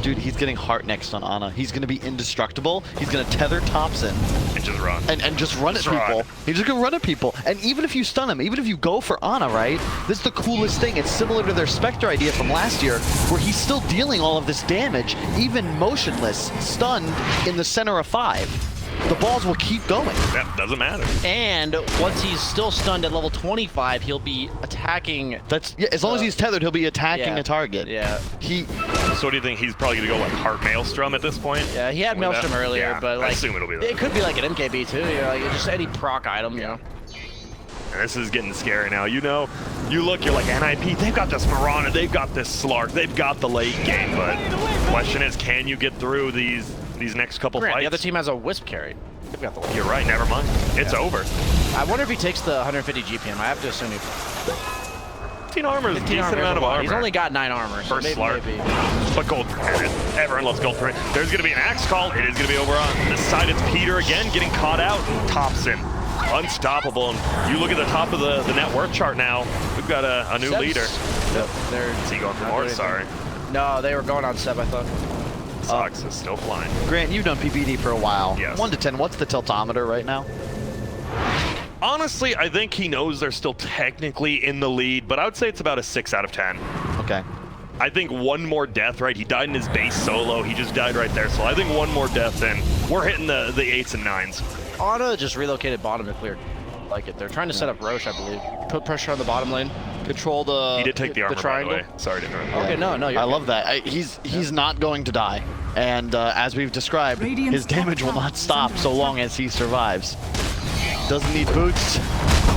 Dude, he's getting heart next on Ana. He's going to be indestructible. He's going to tether Thompson And just run. and just run at Just run. people. He's just going to run at people. And even if you stun him, even if you go for Ana, right? This is the coolest thing. It's similar to their Spectre idea from last year, where he's still dealing all of this damage, even motionless, stunned in the center of 5. The balls will keep going. That doesn't matter. And once he's still stunned at level 25, he'll be attacking. That's as long as he's tethered, he'll be attacking Yeah. a target. Yeah. So what do you think? He's probably going to go like Heart Maelstrom at this point? Yeah, he had With Maelstrom that? earlier, Yeah, but I like assume it'll be that. it could be like an MKB too. You know, like just any proc item. You know. And this is getting scary now. You know, you look, you're like, NiP, they've got this Mirana, they've got this Slark, they've got the late game, but the question is, can you get through these next couple Grant, fights? the other team has a Wisp carry. They've got the. You're right, never mind. It's over. I wonder if he takes the 150 GPM. I have to assume he. 15 armor is a 15 decent armor is amount a of lot. armor. He's only got 9 armor. So First maybe, Slark. maybe. But gold thread. Everyone loves gold thread. There's going to be an axe call. It is going to be over on this side. It's Peter again getting caught out. Thompson. Unstoppable. And you look at the top of the net worth chart now. We've got a new Seb's- leader. Yep, they're. Is he going for not more? doing Sorry. anything. No, they were going on Seb, I thought. Sox is still flying. Grant, you've done PPD for a while. Yes. 1 to 10, what's the tiltometer right now? Honestly, I think he knows they're still technically in the lead, but I would say it's about a 6 out of 10. Okay. I think one more death, right? He died in his base solo. He just died right there. So I think one more death and we're hitting the 8s and 9s. Ana just relocated bottom to clear. Like it. They're trying to set up Roche, I believe. Put pressure on the bottom lane. Control the. He did take the armor, by the triangle. way. Sorry to interrupt. Okay, no, you're I good. love that. He's not going to die. And as we've described, Radiant's his damage will top not tower stop is so under long as he survives. Doesn't need boots.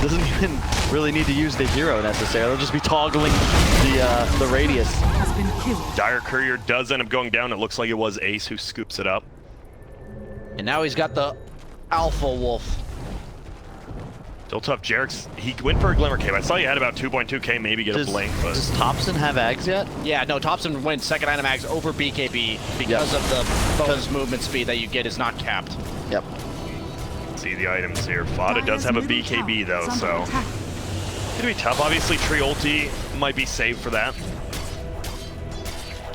Doesn't even really need to use the hero necessarily. They'll just be toggling the radius. has been killed. Dire Courier does end up going down. It looks like it was Ace who scoops it up. And now he's got the Alpha Wolf. Still tough. Jarek's, he went for a Glimmer Cave. I saw you had about 2.2k, maybe get a blink, but Does Thompson have Ags yet? Yeah, no, Thompson wins second item mags over BKB because of the bonus movement speed that you get is not capped. Yep. see the items here. Fada does have a BKB though, so Attack. it's gonna be tough. Obviously, Tree ulti might be saved for that.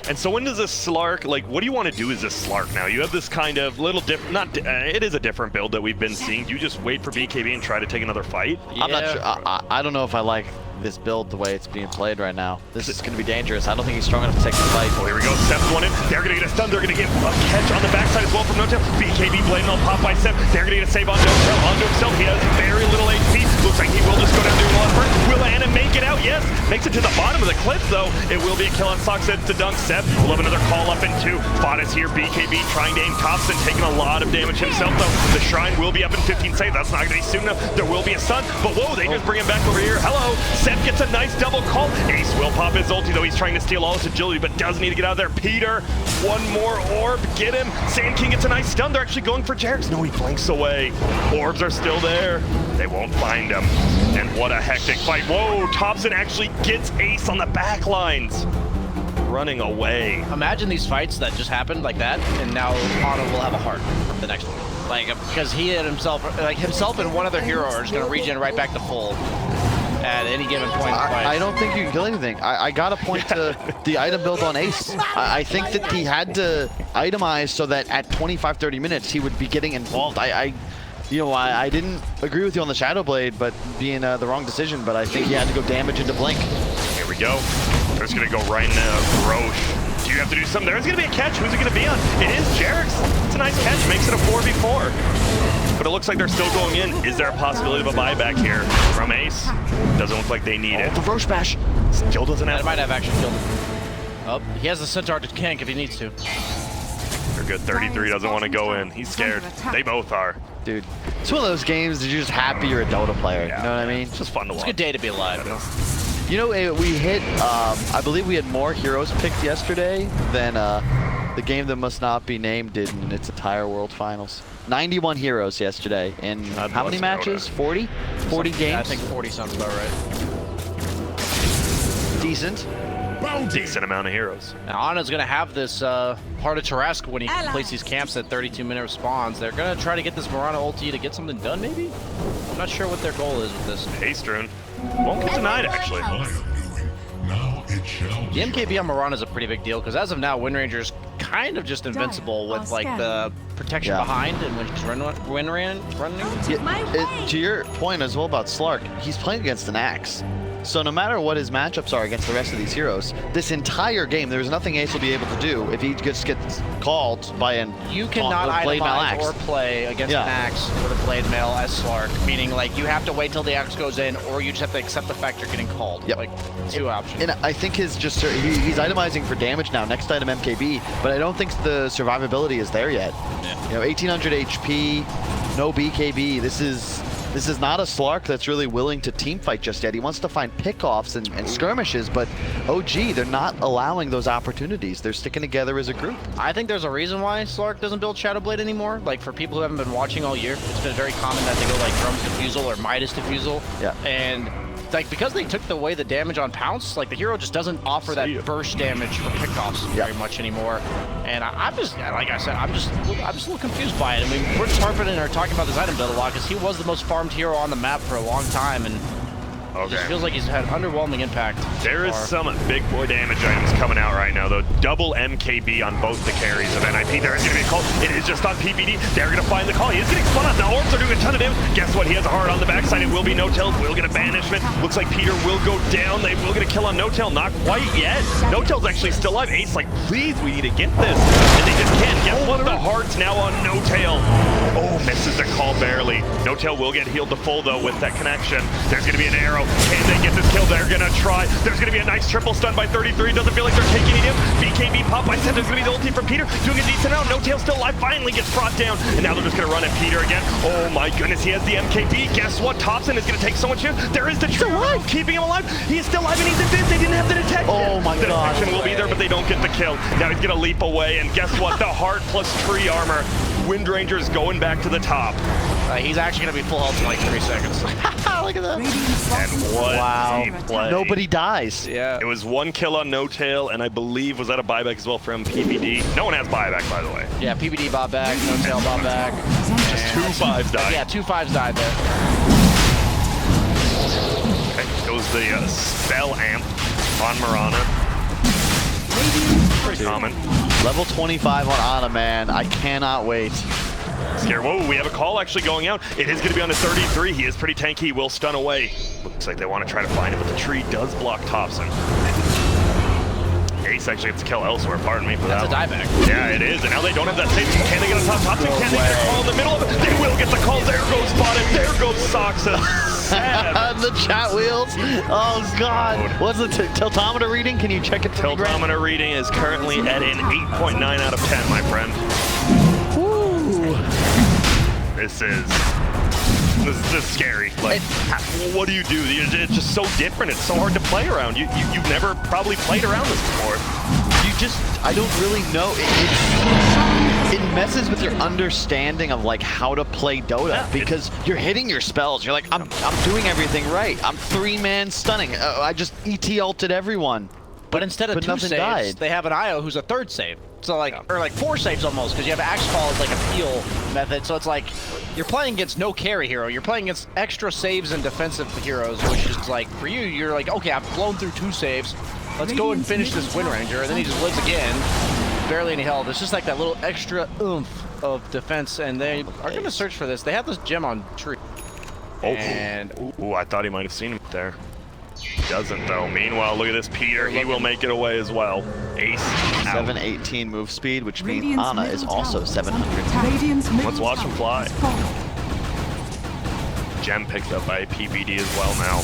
And so when does this Slark, like, what do you want to do as this Slark now? You have this kind of little different, it is a different build that we've been seeing. Do you just wait for BKB and try to take another fight? I'm not sure. I don't know if I like this build the way it's being played right now. This is going to be dangerous. I don't think he's strong enough to take the fight. Well, here we go. Steps one in. They're going to get a stun. They're going to get a catch on the backside as well from No-Tail. BKB blade will pop by Step. They're going to get a save on No-Tail. Onto himself. He has very little HP. Looks like he will just go down there one first. Will Anna make it out? Yes. Makes it to the bottom of the cliff, though. It will be a kill on Sox to dunk. Seb will have another call up in 2. Fodis here, BKB trying to aim Thompson, taking a lot of damage himself, though. The Shrine will be up in 15 seconds. That's not going to be soon enough. There will be a stun, but whoa, they just bring him back over here. Hello. Seb gets a nice double call. Ace will pop his ulti, though. He's trying to steal all his agility, but does need to get out of there. Peter, one more orb. Get him. Sand King gets a nice stun. They're actually going for Jarex. No, he blinks away. Orbs are still there. They won't find him. And what a hectic fight. Whoa, Thompson actually gets Ace on the back lines. Running away. Imagine these fights that just happened like that, and now Ana will have a heart for the next one. Like, because he and himself and one other hero are just going to regen right back to full at any given point in the fight. I don't think you can kill anything. I got to point to the item build on Ace. I think that he had to itemize so that at 25-30 minutes he would be getting involved. I didn't agree with you on the Shadow Blade, but being the wrong decision, but I think he had to go damage into Blink. Here we go. There's going to go right into Roche. Do you have to do something? There's going to be a catch. Who's it going to be on? It is Jarex. It's a nice catch. Makes it a 4v4. But it looks like they're still going in. Is there a possibility of a buyback here from Ace? Doesn't look like they need it. The Roche Bash. Still doesn't have. That might have actually killed him. Oh, he has the Centaur to gank if he needs to. They're good. 33 doesn't want to go in. He's scared. They both are. Dude, it's one of those games that you're just happy you're a Dota player. Yeah, you know what I mean? It's just fun to watch. It's a good day to be alive. You know, we hit, I believe we had more heroes picked yesterday than the game that must not be named did in its entire World Finals. 91 heroes yesterday in how many matches? 40? 40 games? Yeah, I think 40 sounds about right. Decent. Decent amount of heroes. Now, Ana's going to have this Heart of Tarrasque when he completes these camps at 32-minute spawns. They're going to try to get this Mirana ulti to get something done, maybe? I'm not sure what their goal is with this. Haste rune. Won't get denied, actually. The MKB on Mirana is a pretty big deal, because as of now, Wind Ranger's kind of just invincible with, like, the protection behind and when she's running. To your point as well about Slark, he's playing against an Axe. So no matter what his matchups are against the rest of these heroes, this entire game, there's nothing Ace will be able to do if he just gets called by an You cannot itemize or play against an Axe with a Blade Mail as Slark, meaning like you have to wait till the Axe goes in, or you just have to accept the fact you're getting called. Yep. Like, 2 options. And I think he's itemizing for damage now. Next item MKB, but I don't think the survivability is there yet. Yeah. You know, 1800 HP, no BKB. This is not a Slark that's really willing to team fight just yet. He wants to find pickoffs and skirmishes, but OG, they're not allowing those opportunities. They're sticking together as a group. I think there's a reason why Slark doesn't build Shadow Blade anymore. Like, for people who haven't been watching all year, it's been very common that they go like Drum's Diffusal or Midas Diffusal. Yeah. And like, because they took away the damage on Pounce, like the hero just doesn't offer that burst damage for pickoffs very much anymore. And I'm just, like I said, I'm just a little confused by it. I mean, we're targeting or talking about this item build a lot because he was the most farmed hero on the map for a long time, and it just feels like he's had underwhelming impact. There is some big boy damage items coming out right now, though. Double MKB on both the carries of NiP. There is going to be a call. It is just on PPD. They're going to find the call. He is getting spun out. The orbs are doing a ton of damage. Guess what? He has a heart on the backside. It will be No-Tail. Will get a banishment. Looks like Peter will go down. They will get a kill on No-Tail. Not quite yet. No-Tail's actually still alive. Ace like, please, we need to get this. And they just can't. Guess what? The heart's now on No-Tail. Oh, misses the call barely. No-Tail will get healed to full, though, with that connection. There's going to be an arrow. Can they get this kill? They're gonna try. There's gonna be a nice triple stun by 33. Doesn't feel like they're taking it in. BKB pop by Seth. There's gonna be the ulti from Peter. Doing a decent amount. No-Tail still alive. Finally gets brought down. And now they're just gonna run at Peter again. Oh my goodness, he has the MKB. Guess what? Thompson is gonna take so much hit. There is the true alive. Keeping him alive. He is still alive and he's invis. They didn't have the detection. Oh my god. The detection will be there, but they don't get the kill. Now he's gonna leap away. And guess what? The heart plus tree armor. Wind Ranger's going back to the top. He's actually going to be full health in like 3 seconds. Look at that. And what a play. Nobody dies. Yeah. It was 1 kill on No-Tail, and I believe, was that a buyback as well from PPD? No one has buyback, by the way. Yeah, PPD bought back, No-Tail bought back. Just 2 5s died. Yeah, 2 5s died there. Okay, goes the spell amp on Mirana. Pretty common. Level 25 on Ana, man. I cannot wait. Scared. Whoa, we have a call actually going out. It is going to be on the 33. He is pretty tanky. He will stun away. Looks like they want to try to find him, but the tree does block Thompson. Ace actually gets to kill elsewhere. Pardon me for that. That's a dieback. Yeah, it is. And now they don't have that save. Can they get on top? Thompson, can they get a call in the middle of it? They will get the call. There goes Spotted. There goes Soxa. The chat wheels. Oh God. What's the tiltometer reading? Can you check it? Tiltometer reading is currently at an 8.9 out of 10, my friend. Woo. This is scary. Like, what do you do? It's just so different. It's so hard to play around. You've never probably played around this before. I don't really know. It messes with your understanding of like how to play Dota because you're hitting your spells. You're like, I'm doing everything right. I'm 3-man stunning. I just ET ulted everyone. But instead of 2 saves, they have an IO who's a 3rd save. So like, or like 4 saves almost, because you have Axe Call as like a peel method. So it's like, you're playing against no carry hero. You're playing against extra saves and defensive heroes, which is like, for you, you're like, okay, I've blown through 2 saves. Let's go and finish this Wind Ranger. And then he just lives again. Barely any health. It's just like that little extra oomph of defense. And they are going to search for this. They have this gem on tree. Oh, and ooh, I thought he might have seen him there. He doesn't though. Meanwhile, look at this Peter. He will make it away as well. Ace. 718 move speed, which means Ana is also 700. Let's watch him fly. Gem picked up by PBD as well now.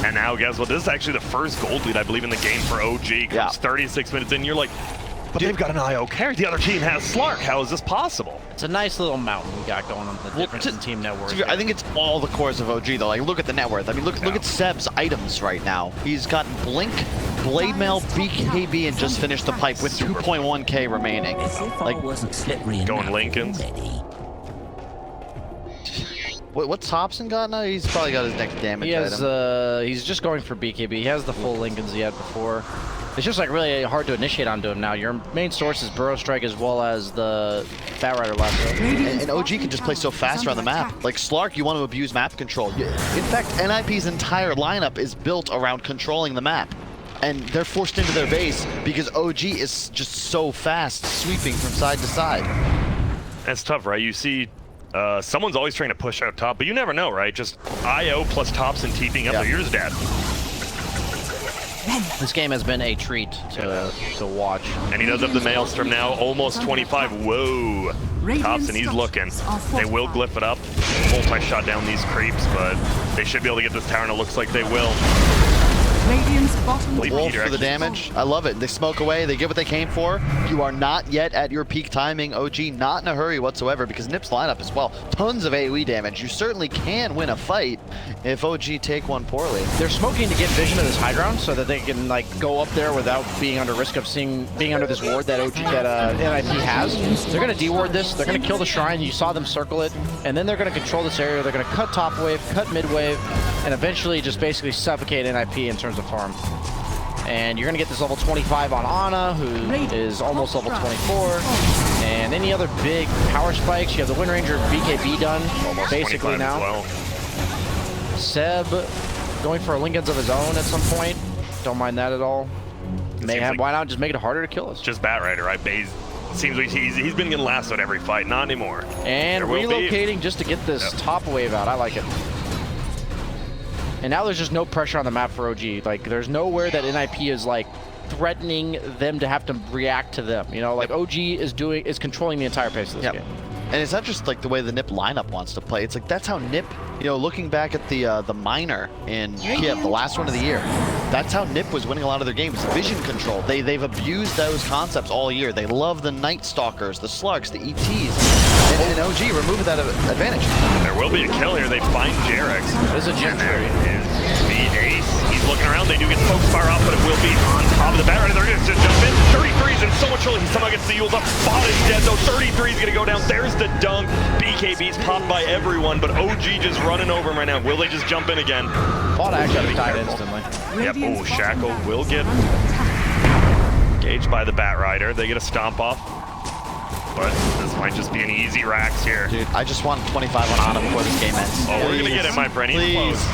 And now, guess what? This is actually the first gold lead, I believe, in the game for OG. Comes 36 minutes in. You're like, but they've got an IO carry. The other team has Slark. How is this possible? it's a nice little mountain we got going on the difference in team net worth. I think it's all the cores of OG though. Like look at the net worth. I mean look at Seb's items right now. He's got Blink, Blade Mail, BKB, and just finished the pipe with 2.1k remaining. Like going Lincolns. What's Hobson got now? He's probably got his next damage item. He's just going for BKB. He has the full Lincolns he had before. It's just like really hard to initiate onto him now. Your main source is Burrow Strike as well as the Bat Rider Lasso. And OG can just play so fast around the map. Like Slark, you want to abuse map control. In fact, NiP's entire lineup is built around controlling the map. And they're forced into their base because OG is just so fast, sweeping from side to side. That's tough, right? You see someone's always trying to push out top, but you never know, right? Just IO plus tops and TPing up there, you're just dead. This game has been a treat to watch. And he does have the Maelstrom now, almost 25. Whoa. Tops, and he's looking. They will glyph it up. Multi-shot down these creeps, but they should be able to get this tower, and it looks like they will. Wolf for the damage. I love it. They smoke away. They get what they came for. You are not yet at your peak timing, OG. Not in a hurry whatsoever because NiP's lineup as well. Tons of AoE damage. You certainly can win a fight if OG take one poorly. They're smoking to get vision of this high ground so that they can like go up there without being under risk of being under this ward that NiP has. They're going to deward this. They're going to kill the shrine. You saw them circle it, and then they're going to control this area. They're going to cut top wave, cut mid wave, and eventually just basically suffocate NiP in terms of farm. And you're going to get this level 25 on Ana, who is almost level 24. And any other big power spikes, you have the Wind Ranger BKB done, almost basically now. Well. Seb going for a Lincolns of his own at some point. Don't mind that at all. Why not just make it harder to kill us? Just Bat Rider, right? Seems like he's been getting lassoed every fight, not anymore. And relocating just to get this top wave out. I like it. And now there's just no pressure on the map for OG. Like, there's nowhere that NiP is, like, threatening them to have to react to them. You know, like, OG is controlling the entire pace of this game. And it's not just, like, the way the NiP lineup wants to play. It's like, that's how NiP, you know, looking back at the minor in Kiev, the last one of the year, that's how NiP was winning a lot of their games. Vision control. They've abused those concepts all year. They love the Night Stalkers, the Slugs, the ETs. And OG removed that advantage. There will be a kill here. They find Jarex. There's a gem tree. The Ace. He's looking around. They do get Focus Fire off, but it will be on top of the Bat Rider. They're going to jump in. 33's in so much trouble. He somehow gets the Yules up. Bot is dead, though. 33's going to go down. There's the dunk. BKB's popped by everyone, but OG just running over him right now. Will they just jump in again? Bot actually died instantly. Yep. Oh, Shackle will get engaged by the Bat Rider. They get a stomp off. But this might just be an easy Rax here. Dude, I just want 25 on Ana before this game ends. Oh, we're going to get it, my friend. He's close.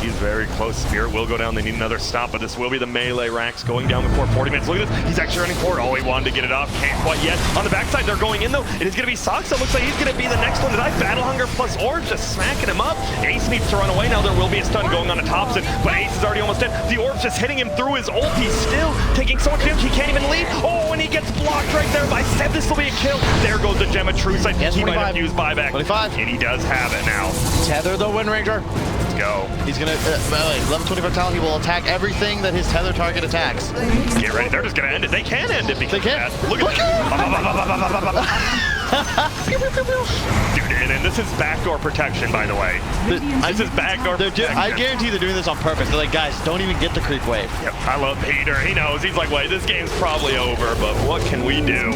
He's very close. Spirit will go down. They need another stop, but this will be the melee Rax going down before 40 minutes. Look at this. He's actually running forward. Oh, he wanted to get it off. Can't quite yet. On the backside, they're going in, though. It is going to be Soxa. Looks like he's going to be the next one to die. Battle Hunger plus Orb just smacking him up. Ace needs to run away. Now there will be a stun going on to Thompson, but Ace is already almost dead. The Orb's just hitting him through his ult. He's still taking so much damage. He can't even leave. Oh, and he gets blocked right there by Seb. This will be a kill. There goes the Gem of Truth. He might have used buyback. 25. And he does have it now. Tether the Wind Ranger. go. He's gonna, by the way, level 25 talent, he will attack everything that his tether target attacks. Get ready, they're just gonna end it. They can end it because They can. of that. Look at that. Dude, and this is backdoor protection, by the way. This is backdoor protection. I guarantee they're doing this on purpose. They're like, guys, don't even get the creep wave. Yep, I love Peter. He knows. He's like, wait, this game's probably over, but what can we do?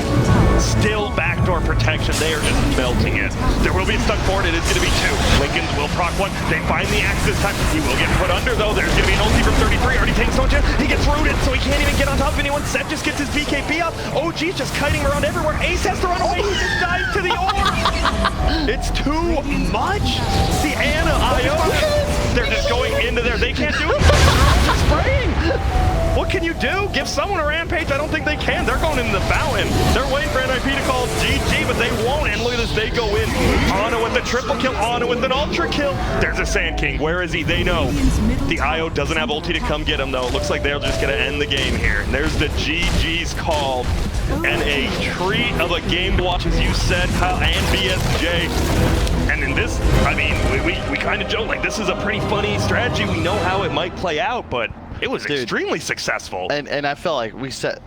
Still backdoor protection. They are just melting it. There will be a stuck forward. It is going to be 2. Lincoln will proc 1. They find the axe this time. He will get put under, though. There's going to be an ulti from 33. Already takes no chance. He gets rooted, so he can't even get on top of anyone. Seth just gets his BKB up. OG's just kiting around everywhere. Ace has to run away. He just dives to the orb. It's too much. The Ana IO. They're just going into there. They can't do it. They're just spraying. What can you do? Give someone a rampage? I don't think they can. They're going into the fountain. They're waiting for NiP to call GG, but they won't. And look at this. They go in. Ana with a triple kill. Ana with an ultra kill. There's a Sand King. Where is he? They know. The IO doesn't have ulti to come get him, though. It looks like they're just going to end the game here. And there's the GG's called. And a treat of a game to watch, as you said, Kyle and BSJ. And in this, I mean, we kind of joke, like, this is a pretty funny strategy. We know how it might play out, but it was extremely successful. And I felt like we said